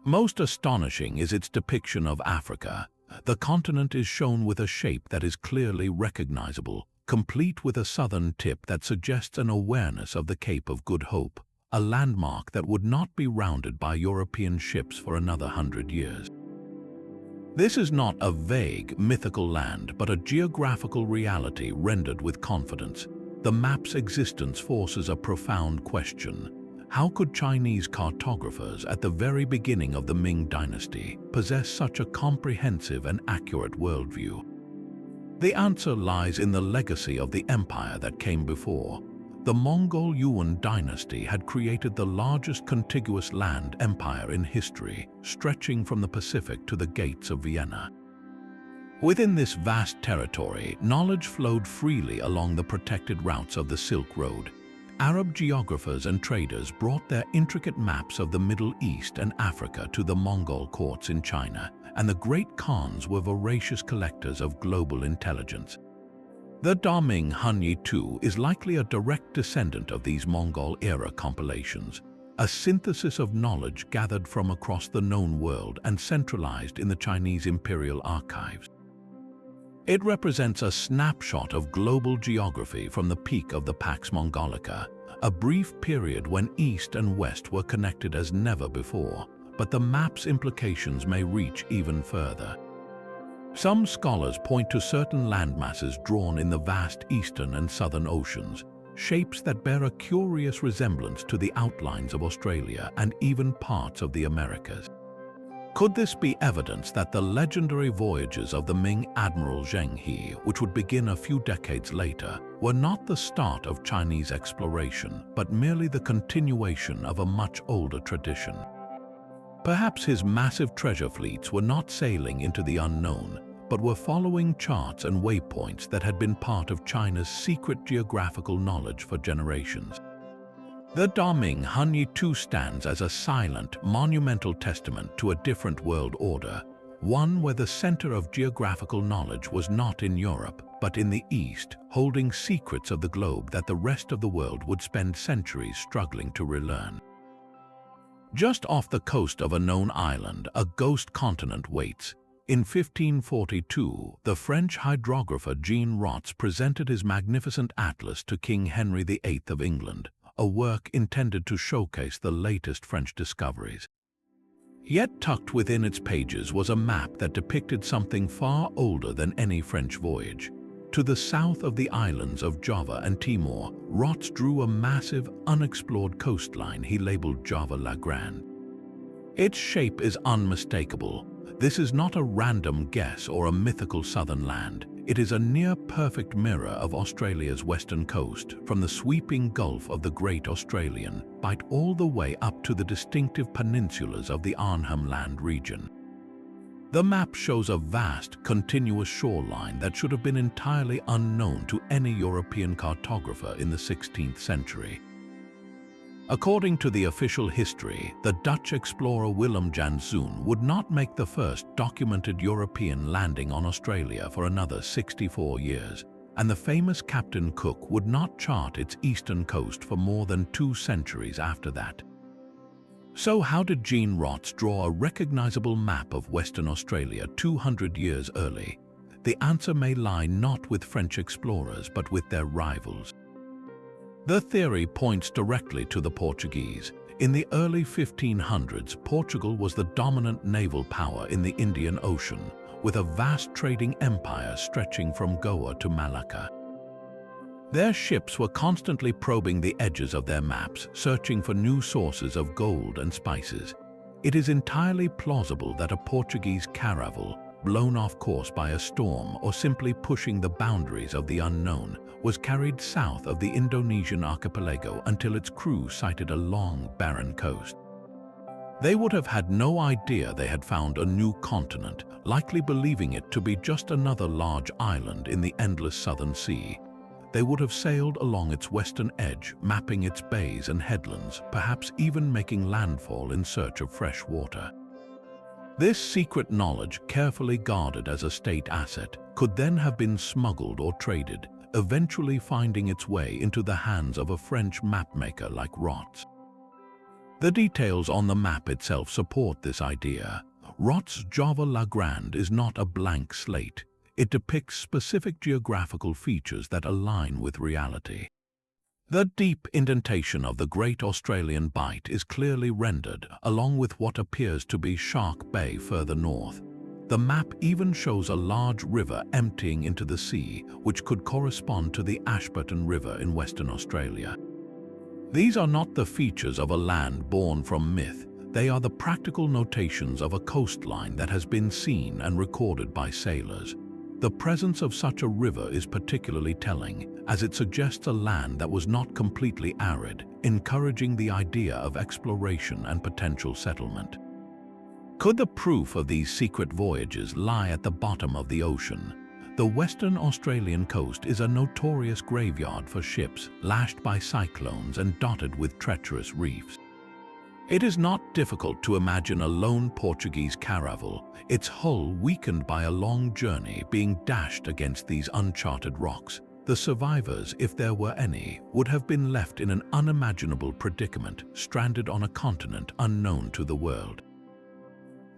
Most astonishing is its depiction of Africa. The continent is shown with a shape that is clearly recognizable, complete with a southern tip that suggests an awareness of the Cape of Good Hope, a landmark that would not be rounded by European ships for another 100 years. This is not a vague, mythical land, but a geographical reality rendered with confidence. The map's existence forces a profound question. How could Chinese cartographers at the very beginning of the Ming dynasty possess such a comprehensive and accurate worldview? The answer lies in the legacy of the empire that came before. The Mongol Yuan dynasty had created the largest contiguous land empire in history, stretching from the Pacific to the gates of Vienna. Within this vast territory, knowledge flowed freely along the protected routes of the Silk Road. Arab geographers and traders brought their intricate maps of the Middle East and Africa to the Mongol courts in China, and the great Khans were voracious collectors of global intelligence. The Daming Hanyi II is likely a direct descendant of these Mongol-era compilations, a synthesis of knowledge gathered from across the known world and centralized in the Chinese imperial archives. It represents a snapshot of global geography from the peak of the Pax Mongolica, a brief period when East and West were connected as never before, but the map's implications may reach even further. Some scholars point to certain landmasses drawn in the vast eastern and southern oceans, shapes that bear a curious resemblance to the outlines of Australia and even parts of the Americas. Could this be evidence that the legendary voyages of the Ming Admiral Zheng He, which would begin a few decades later, were not the start of Chinese exploration, but merely the continuation of a much older tradition? Perhaps his massive treasure fleets were not sailing into the unknown, but were following charts and waypoints that had been part of China's secret geographical knowledge for generations. The Daming Hanyi too stands as a silent, monumental testament to a different world order, one where the center of geographical knowledge was not in Europe, but in the East, holding secrets of the globe that the rest of the world would spend centuries struggling to relearn. Just off the coast of a known island, a ghost continent waits. In 1542, the French hydrographer Jean Rots presented his magnificent atlas to King Henry VIII of England, a work intended to showcase the latest French discoveries. Yet tucked within its pages was a map that depicted something far older than any French voyage. To the south of the islands of Java and Timor, Rots drew a massive, unexplored coastline he labeled Java la Grande. Its shape is unmistakable. This is not a random guess or a mythical southern land. It is a near-perfect mirror of Australia's western coast, from the sweeping Gulf of the Great Australian Bight all the way up to the distinctive peninsulas of the Arnhem Land region. The map shows a vast, continuous shoreline that should have been entirely unknown to any European cartographer in the 16th century. According to the official history, the Dutch explorer Willem Janszoon would not make the first documented European landing on Australia for another 64 years, and the famous Captain Cook would not chart its eastern coast for more than 2 centuries after that. So how did Jean Rots draw a recognizable map of Western Australia 200 years early? The answer may lie not with French explorers, but with their rivals. The theory points directly to the Portuguese. In the early 1500s, Portugal was the dominant naval power in the Indian Ocean, with a vast trading empire stretching from Goa to Malacca. Their ships were constantly probing the edges of their maps, searching for new sources of gold and spices. It is entirely plausible that a Portuguese caravel, blown off course by a storm or simply pushing the boundaries of the unknown, was carried south of the Indonesian archipelago until its crew sighted a long, barren coast. They would have had no idea they had found a new continent, likely believing it to be just another large island in the endless southern sea. They would have sailed along its western edge, mapping its bays and headlands, perhaps even making landfall in search of fresh water. This secret knowledge, carefully guarded as a state asset, could then have been smuggled or traded, eventually finding its way into the hands of a French mapmaker like Rots. The details on the map itself support this idea. Rots' Java la Grande is not a blank slate. It depicts specific geographical features that align with reality. The deep indentation of the Great Australian Bight is clearly rendered, along with what appears to be Shark Bay further north. The map even shows a large river emptying into the sea, which could correspond to the Ashburton River in Western Australia. These are not the features of a land born from myth. They are the practical notations of a coastline that has been seen and recorded by sailors. The presence of such a river is particularly telling, as it suggests a land that was not completely arid, encouraging the idea of exploration and potential settlement. Could the proof of these secret voyages lie at the bottom of the ocean? The Western Australian coast is a notorious graveyard for ships, lashed by cyclones and dotted with treacherous reefs. It is not difficult to imagine a lone Portuguese caravel, its hull weakened by a long journey, being dashed against these uncharted rocks. The survivors, if there were any, would have been left in an unimaginable predicament, stranded on a continent unknown to the world.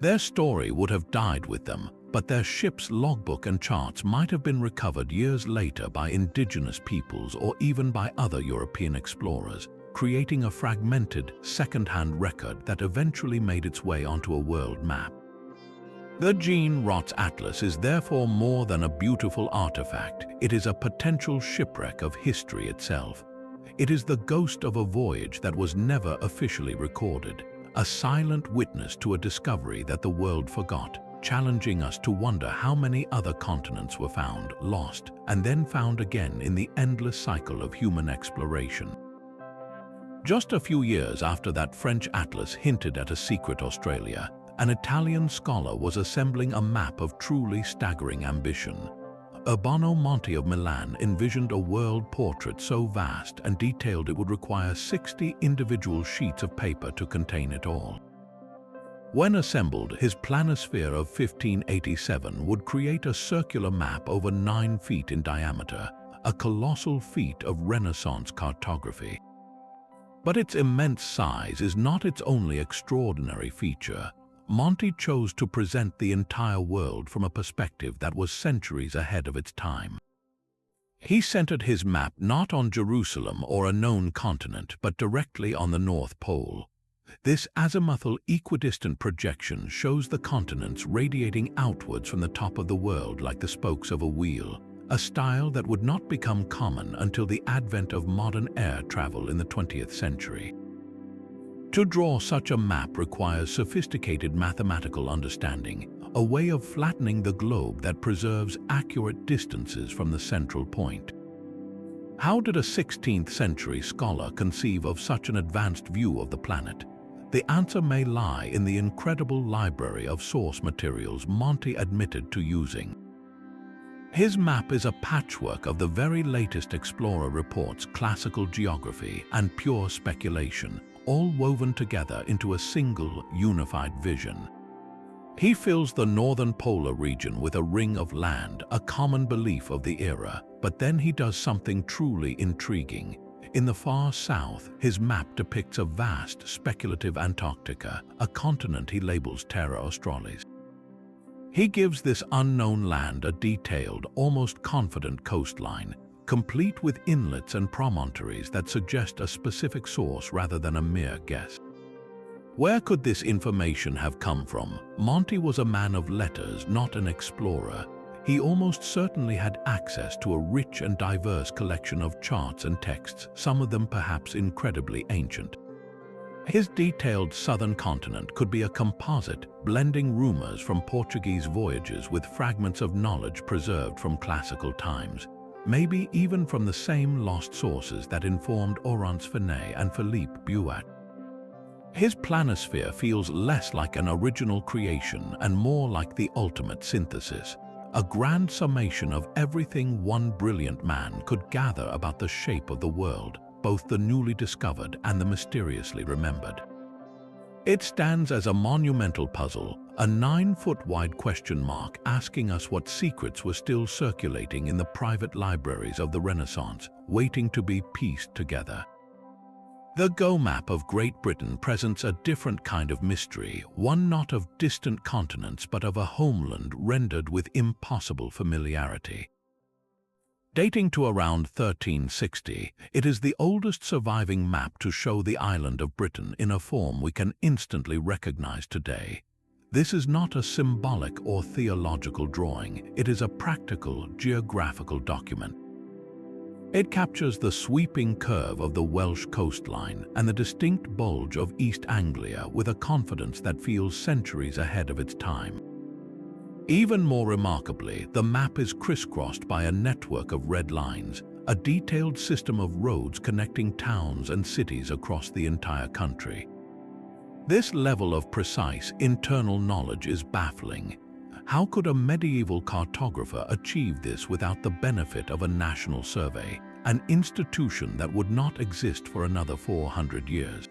Their story would have died with them, but their ship's logbook and charts might have been recovered years later by indigenous peoples or even by other European explorers, creating a fragmented, second-hand record that eventually made its way onto a world map. The Jean Rots Atlas is therefore more than a beautiful artifact. It is a potential shipwreck of history itself. It is the ghost of a voyage that was never officially recorded, a silent witness to a discovery that the world forgot, challenging us to wonder how many other continents were found, lost, and then found again in the endless cycle of human exploration. Just a few years after that French atlas hinted at a secret Australia, an Italian scholar was assembling a map of truly staggering ambition. Urbano Monti of Milan envisioned a world portrait so vast and detailed it would require 60 individual sheets of paper to contain it all. When assembled, his planisphere of 1587 would create a circular map over 9 feet in diameter, a colossal feat of Renaissance cartography. But its immense size is not its only extraordinary feature. Monti chose to present the entire world from a perspective that was centuries ahead of its time. He centered his map not on Jerusalem or a known continent, but directly on the North Pole. This azimuthal equidistant projection shows the continents radiating outwards from the top of the world like the spokes of a wheel, a style that would not become common until the advent of modern air travel in the 20th century. To draw such a map requires sophisticated mathematical understanding, a way of flattening the globe that preserves accurate distances from the central point. How did a 16th century scholar conceive of such an advanced view of the planet? The answer may lie in the incredible library of source materials Monti admitted to using. His map is a patchwork of the very latest explorer reports, classical geography, and pure speculation, all woven together into a single, unified vision. He fills the northern polar region with a ring of land, a common belief of the era, but then he does something truly intriguing. In the far south, his map depicts a vast, speculative Antarctica, a continent he labels Terra Australis. He gives this unknown land a detailed, almost confident coastline, complete with inlets and promontories that suggest a specific source rather than a mere guess. Where could this information have come from? Monti was a man of letters, not an explorer. He almost certainly had access to a rich and diverse collection of charts and texts, some of them perhaps incredibly ancient. His detailed southern continent could be a composite, blending rumors from Portuguese voyages with fragments of knowledge preserved from classical times, maybe even from the same lost sources that informed Oronce Finé and Philippe Buache. His planisphere feels less like an original creation and more like the ultimate synthesis, a grand summation of everything one brilliant man could gather about the shape of the world, both the newly discovered and the mysteriously remembered. It stands as a monumental puzzle, a 9-foot-wide question mark asking us what secrets were still circulating in the private libraries of the Renaissance, waiting to be pieced together. The Go Map of Great Britain presents a different kind of mystery, one not of distant continents but of a homeland rendered with impossible familiarity. Dating to around 1360, it is the oldest surviving map to show the island of Britain in a form we can instantly recognize today. This is not a symbolic or theological drawing, it is a practical, geographical document. It captures the sweeping curve of the Welsh coastline and the distinct bulge of East Anglia with a confidence that feels centuries ahead of its time. Even more remarkably, the map is crisscrossed by a network of red lines, a detailed system of roads connecting towns and cities across the entire country. This level of precise internal knowledge is baffling. How could a medieval cartographer achieve this without the benefit of a national survey, an institution that would not exist for another 400 years?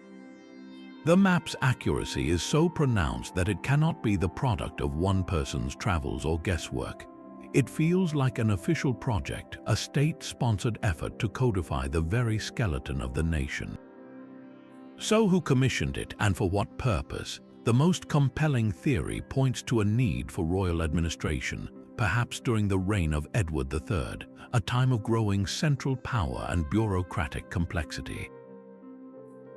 The map's accuracy is so pronounced that it cannot be the product of one person's travels or guesswork. It feels like an official project, a state-sponsored effort to codify the very skeleton of the nation. So who commissioned it, and for what purpose? The most compelling theory points to a need for royal administration, perhaps during the reign of Edward III, a time of growing central power and bureaucratic complexity.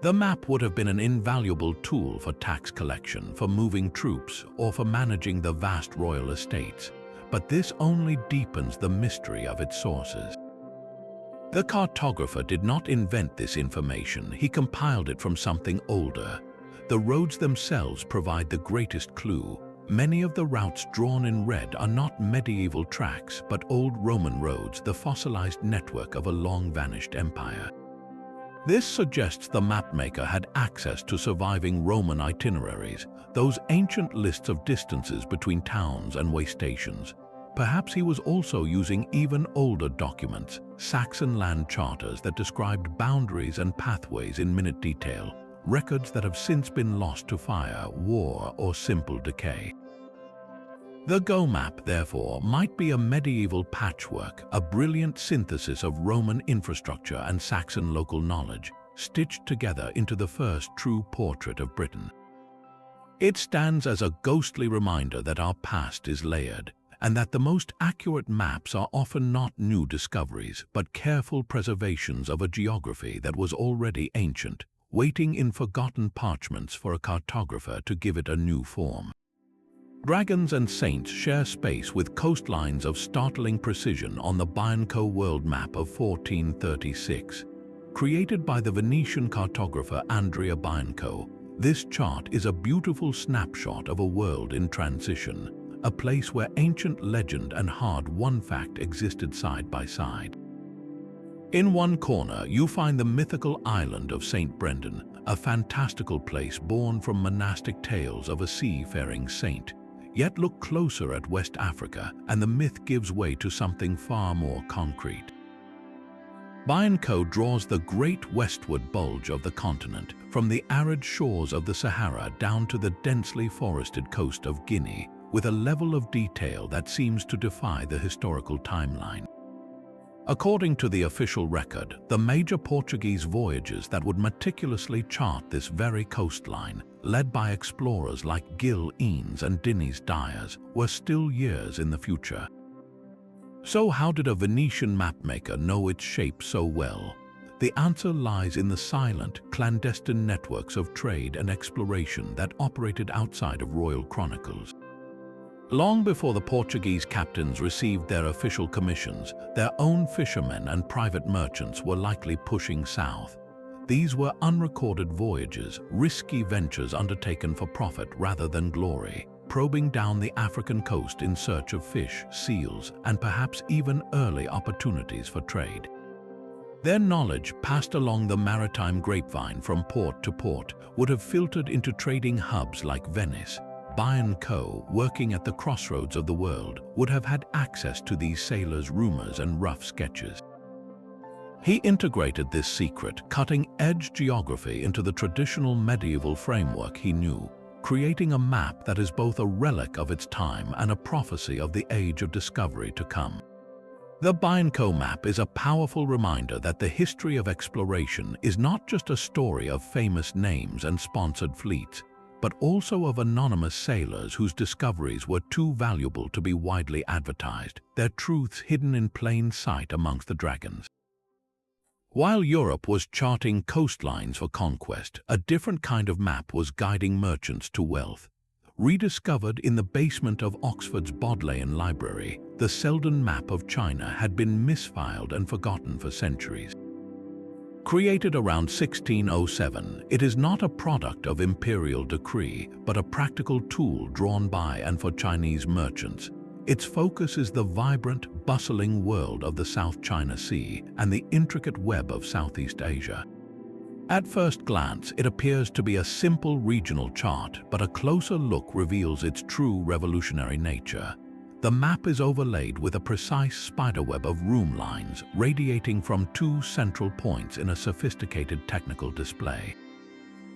The map would have been an invaluable tool for tax collection, for moving troops, or for managing the vast royal estates, but this only deepens the mystery of its sources. The cartographer did not invent this information, he compiled it from something older. The roads themselves provide the greatest clue. Many of the routes drawn in red are not medieval tracks, but old Roman roads, the fossilized network of a long-vanished empire. This suggests the mapmaker had access to surviving Roman itineraries, those ancient lists of distances between towns and way stations. Perhaps he was also using even older documents, Saxon land charters that described boundaries and pathways in minute detail, records that have since been lost to fire, war, or simple decay. The Go map, therefore, might be a medieval patchwork, a brilliant synthesis of Roman infrastructure and Saxon local knowledge, stitched together into the first true portrait of Britain. It stands as a ghostly reminder that our past is layered, and that the most accurate maps are often not new discoveries, but careful preservations of a geography that was already ancient, waiting in forgotten parchments for a cartographer to give it a new form. Dragons and saints share space with coastlines of startling precision on the Bianco world map of 1436. Created by the Venetian cartographer Andrea Bianco, this chart is a beautiful snapshot of a world in transition, a place where ancient legend and hard-won fact existed side by side. In one corner, you find the mythical island of St. Brendan, a fantastical place born from monastic tales of a seafaring saint. Yet look closer at West Africa, and the myth gives way to something far more concrete. Bianco draws the great westward bulge of the continent, from the arid shores of the Sahara down to the densely forested coast of Guinea, with a level of detail that seems to defy the historical timeline. According to the official record, the major Portuguese voyages that would meticulously chart this very coastline, led by explorers like Gil Eanes and Diniz Dyers, were still years in the future. So how did a Venetian mapmaker know its shape so well? The answer lies in the silent, clandestine networks of trade and exploration that operated outside of royal chronicles. Long before the Portuguese captains received their official commissions, their own fishermen and private merchants were likely pushing south. These were unrecorded voyages, risky ventures undertaken for profit rather than glory, probing down the African coast in search of fish, seals, and perhaps even early opportunities for trade. Their knowledge, passed along the maritime grapevine from port to port, would have filtered into trading hubs like Venice. Bianco, working at the crossroads of the world, would have had access to these sailors' rumors and rough sketches. He integrated this secret, cutting-edge geography into the traditional medieval framework he knew, creating a map that is both a relic of its time and a prophecy of the age of discovery to come. The Bianco map is a powerful reminder that the history of exploration is not just a story of famous names and sponsored fleets, but also of anonymous sailors whose discoveries were too valuable to be widely advertised, their truths hidden in plain sight amongst the dragons. While Europe was charting coastlines for conquest, a different kind of map was guiding merchants to wealth. Rediscovered in the basement of Oxford's Bodleian Library, the Shouldnt map of China had been misfiled and forgotten for centuries. Created around 1607, it is not a product of imperial decree, but a practical tool drawn by and for Chinese merchants. Its focus is the vibrant, bustling world of the South China Sea and the intricate web of Southeast Asia. At first glance, it appears to be a simple regional chart, but a closer look reveals its true revolutionary nature. The map is overlaid with a precise spiderweb of room lines radiating from two central points in a sophisticated technical display.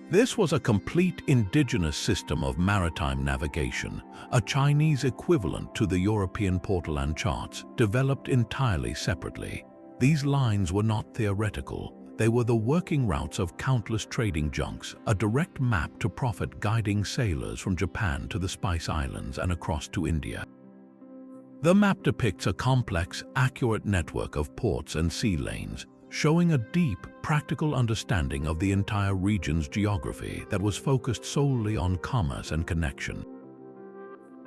This was a complete indigenous system of maritime navigation, a Chinese equivalent to the European Portolan charts, developed entirely separately. These lines were not theoretical. They were the working routes of countless trading junks, a direct map to profit guiding sailors from Japan to the Spice Islands and across to India. The map depicts a complex, accurate network of ports and sea lanes, showing a deep, practical understanding of the entire region's geography that was focused solely on commerce and connection.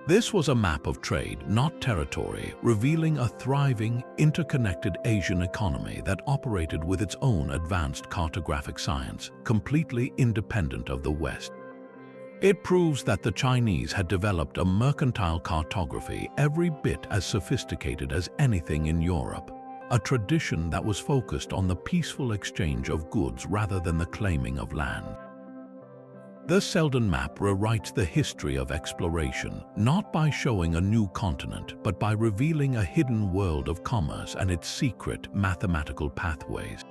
This was a map of trade, not territory, revealing a thriving, interconnected Asian economy that operated with its own advanced cartographic science, completely independent of the West. It proves that the Chinese had developed a mercantile cartography every bit as sophisticated as anything in Europe, a tradition that was focused on the peaceful exchange of goods rather than the claiming of land. The Shouldnt map rewrites the history of exploration, not by showing a new continent, but by revealing a hidden world of commerce and its secret mathematical pathways.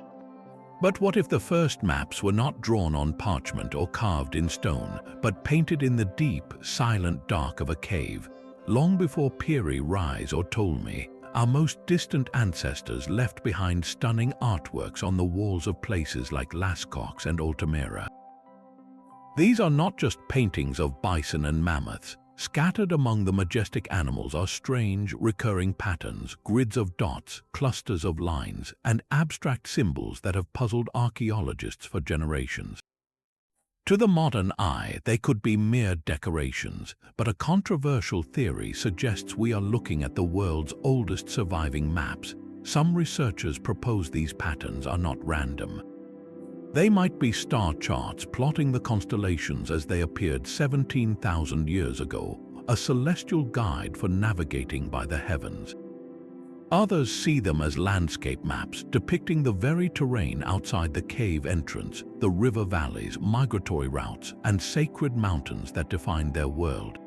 But what if the first maps were not drawn on parchment or carved in stone, but painted in the deep, silent dark of a cave? Long before Piri Reis or Ptolemy, our most distant ancestors left behind stunning artworks on the walls of places like Lascaux and Altamira. These are not just paintings of bison and mammoths. Scattered among the majestic animals are strange, recurring patterns, grids of dots, clusters of lines, and abstract symbols that have puzzled archaeologists for generations. To the modern eye, they could be mere decorations, but a controversial theory suggests we are looking at the world's oldest surviving maps. Some researchers propose these patterns are not random. They might be star charts plotting the constellations as they appeared 17,000 years ago, a celestial guide for navigating by the heavens. Others see them as landscape maps depicting the very terrain outside the cave entrance, the river valleys, migratory routes, and sacred mountains that define their world.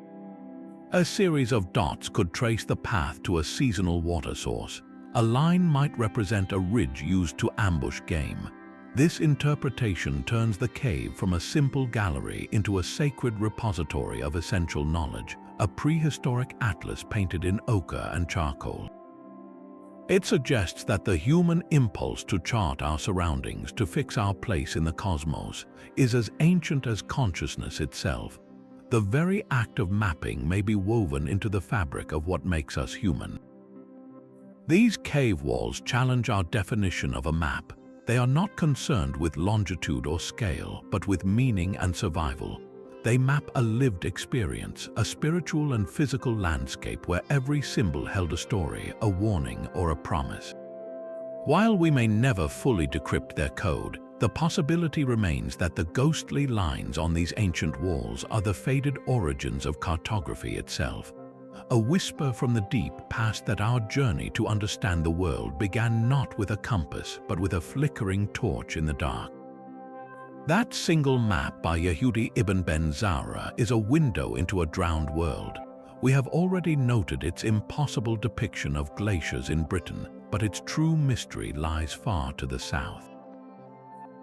A series of dots could trace the path to a seasonal water source. A line might represent a ridge used to ambush game. This interpretation turns the cave from a simple gallery into a sacred repository of essential knowledge, a prehistoric atlas painted in ochre and charcoal. It suggests that the human impulse to chart our surroundings, to fix our place in the cosmos, is as ancient as consciousness itself. The very act of mapping may be woven into the fabric of what makes us human. These cave walls challenge our definition of a map. They are not concerned with longitude or scale, but with meaning and survival. They map a lived experience, a spiritual and physical landscape where every symbol held a story, a warning, or a promise. While we may never fully decrypt their code, the possibility remains that the ghostly lines on these ancient walls are the faded origins of cartography itself. A whisper from the deep past that our journey to understand the world began not with a compass, but with a flickering torch in the dark. That single map by Yehudi ibn Ben-Zahra is a window into a drowned world. We have already noted its impossible depiction of glaciers in Britain, but its true mystery lies far to the south.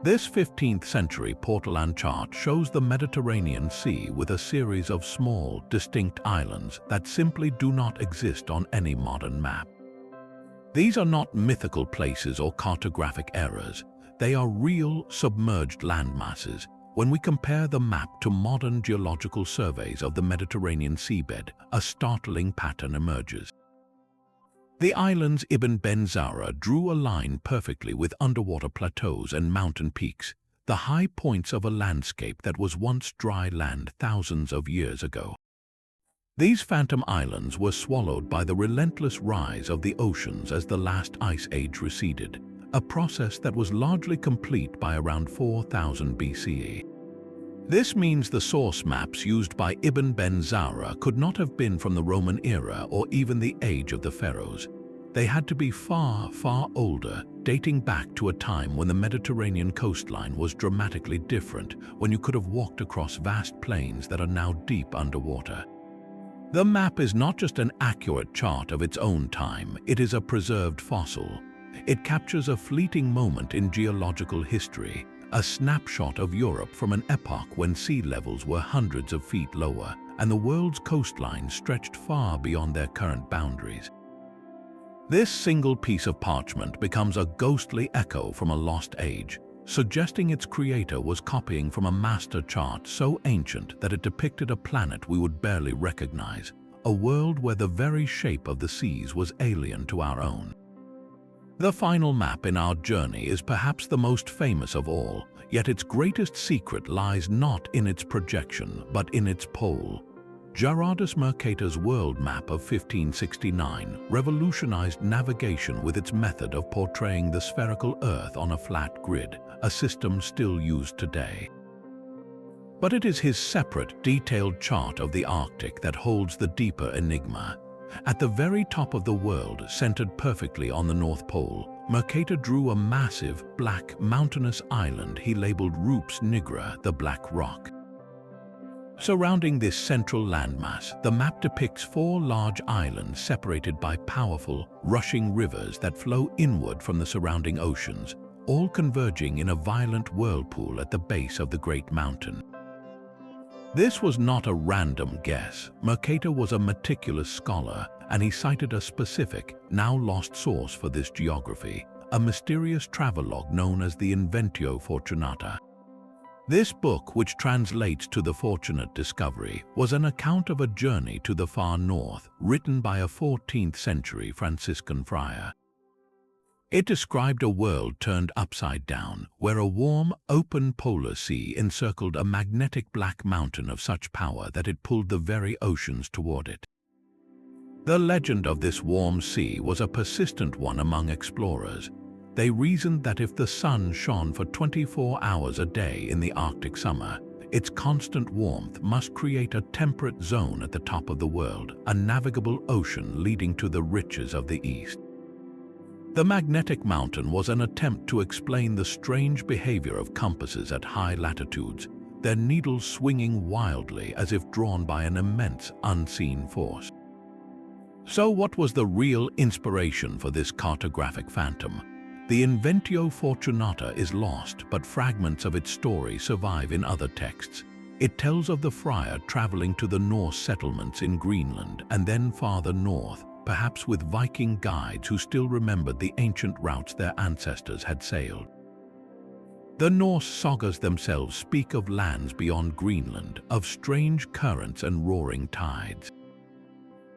This 15th century portolan chart shows the Mediterranean Sea with a series of small, distinct islands that simply do not exist on any modern map. These are not mythical places or cartographic errors. They are real, submerged landmasses. When we compare the map to modern geological surveys of the Mediterranean seabed, a startling pattern emerges. The islands Ibn Ben-Zahra drew a line perfectly with underwater plateaus and mountain peaks, the high points of a landscape that was once dry land thousands of years ago. These phantom islands were swallowed by the relentless rise of the oceans as the last ice age receded, a process that was largely complete by around 4000 BCE. This means the source maps used by Ibn Ben-Zahra could not have been from the Roman era or even the age of the pharaohs. They had to be far, far older, dating back to a time when the Mediterranean coastline was dramatically different, when you could have walked across vast plains that are now deep underwater. The map is not just an accurate chart of its own time, it is a preserved fossil. It captures a fleeting moment in geological history, a snapshot of Europe from an epoch when sea levels were hundreds of feet lower and the world's coastline stretched far beyond their current boundaries. This single piece of parchment becomes a ghostly echo from a lost age, suggesting its creator was copying from a master chart so ancient that it depicted a planet we would barely recognize, a world where the very shape of the seas was alien to our own. The final map in our journey is perhaps the most famous of all, yet its greatest secret lies not in its projection, but in its pole. Gerardus Mercator's world map of 1569 revolutionized navigation with its method of portraying the spherical Earth on a flat grid, a system still used today. But it is his separate, detailed chart of the Arctic that holds the deeper enigma. At the very top of the world, centered perfectly on the North Pole, Mercator drew a massive, black, mountainous island he labeled Rups Nigra, the Black Rock. Surrounding this central landmass, the map depicts 4 large islands separated by powerful, rushing rivers that flow inward from the surrounding oceans, all converging in a violent whirlpool at the base of the great mountain. This was not a random guess. Mercator was a meticulous scholar, and he cited a specific, now lost source for this geography, a mysterious travelogue known as the Inventio Fortunata. This book, which translates to The Fortunate Discovery, was an account of a journey to the far north, written by a 14th-century Franciscan friar. It described a world turned upside down, where a warm, open polar sea encircled a magnetic black mountain of such power that it pulled the very oceans toward it. The legend of this warm sea was a persistent one among explorers. They reasoned that if the sun shone for 24 hours a day in the Arctic summer, its constant warmth must create a temperate zone at the top of the world, a navigable ocean leading to the riches of the East. The magnetic mountain was an attempt to explain the strange behavior of compasses at high latitudes, their needles swinging wildly as if drawn by an immense unseen force. So what was the real inspiration for this cartographic phantom? The Inventio Fortunata is lost, but fragments of its story survive in other texts. It tells of the friar traveling to the Norse settlements in Greenland and then farther north, perhaps with Viking guides who still remembered the ancient routes their ancestors had sailed. The Norse sagas themselves speak of lands beyond Greenland, of strange currents and roaring tides.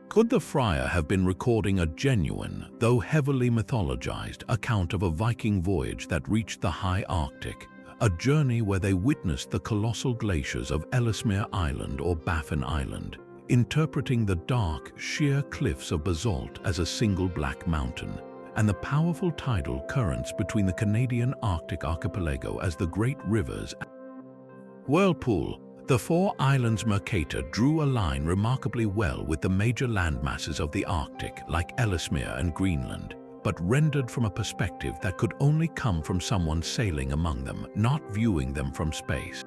Could the friar have been recording a genuine, though heavily mythologized, account of a Viking voyage that reached the high Arctic, a journey where they witnessed the colossal glaciers of Ellesmere Island or Baffin Island, interpreting the dark, sheer cliffs of basalt as a single black mountain, and the powerful tidal currents between the Canadian Arctic archipelago as the great rivers whirlpool? The 4 islands Mercator drew a line remarkably well with the major landmasses of the Arctic, like Ellesmere and Greenland, but rendered from a perspective that could only come from someone sailing among them, not viewing them from space.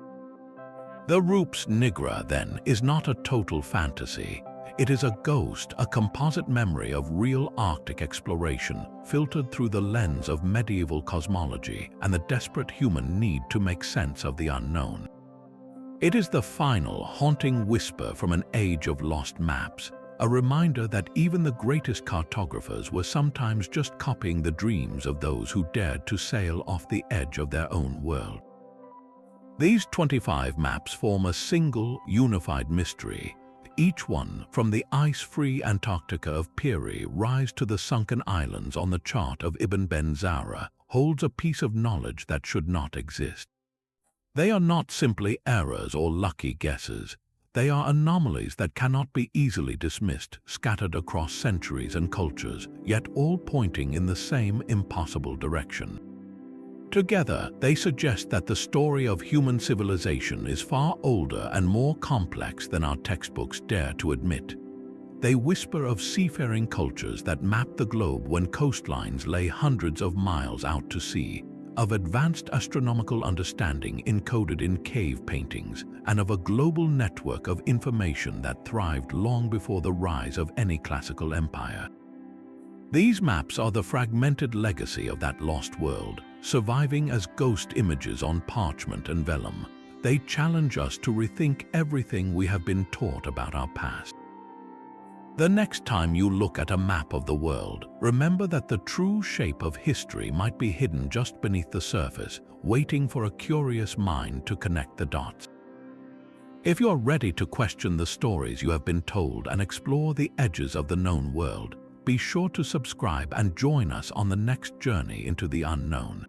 The Rups Nigra, then, is not a total fantasy. It is a ghost, a composite memory of real Arctic exploration, filtered through the lens of medieval cosmology and the desperate human need to make sense of the unknown. It is the final, haunting whisper from an age of lost maps, a reminder that even the greatest cartographers were sometimes just copying the dreams of those who dared to sail off the edge of their own world. These 25 maps form a single, unified mystery. Each one, from the ice-free Antarctica of Piri Reis to the sunken islands on the chart of Ibn Ben Zara, holds a piece of knowledge that should not exist. They are not simply errors or lucky guesses. They are anomalies that cannot be easily dismissed, scattered across centuries and cultures, yet all pointing in the same impossible direction. Together, they suggest that the story of human civilization is far older and more complex than our textbooks dare to admit. They whisper of seafaring cultures that mapped the globe when coastlines lay hundreds of miles out to sea, of advanced astronomical understanding encoded in cave paintings, and of a global network of information that thrived long before the rise of any classical empire. These maps are the fragmented legacy of that lost world, surviving as ghost images on parchment and vellum. They challenge us to rethink everything we have been taught about our past. The next time you look at a map of the world, remember that the true shape of history might be hidden just beneath the surface, waiting for a curious mind to connect the dots. If you're ready to question the stories you have been told and explore the edges of the known world, be sure to subscribe and join us on the next journey into the unknown.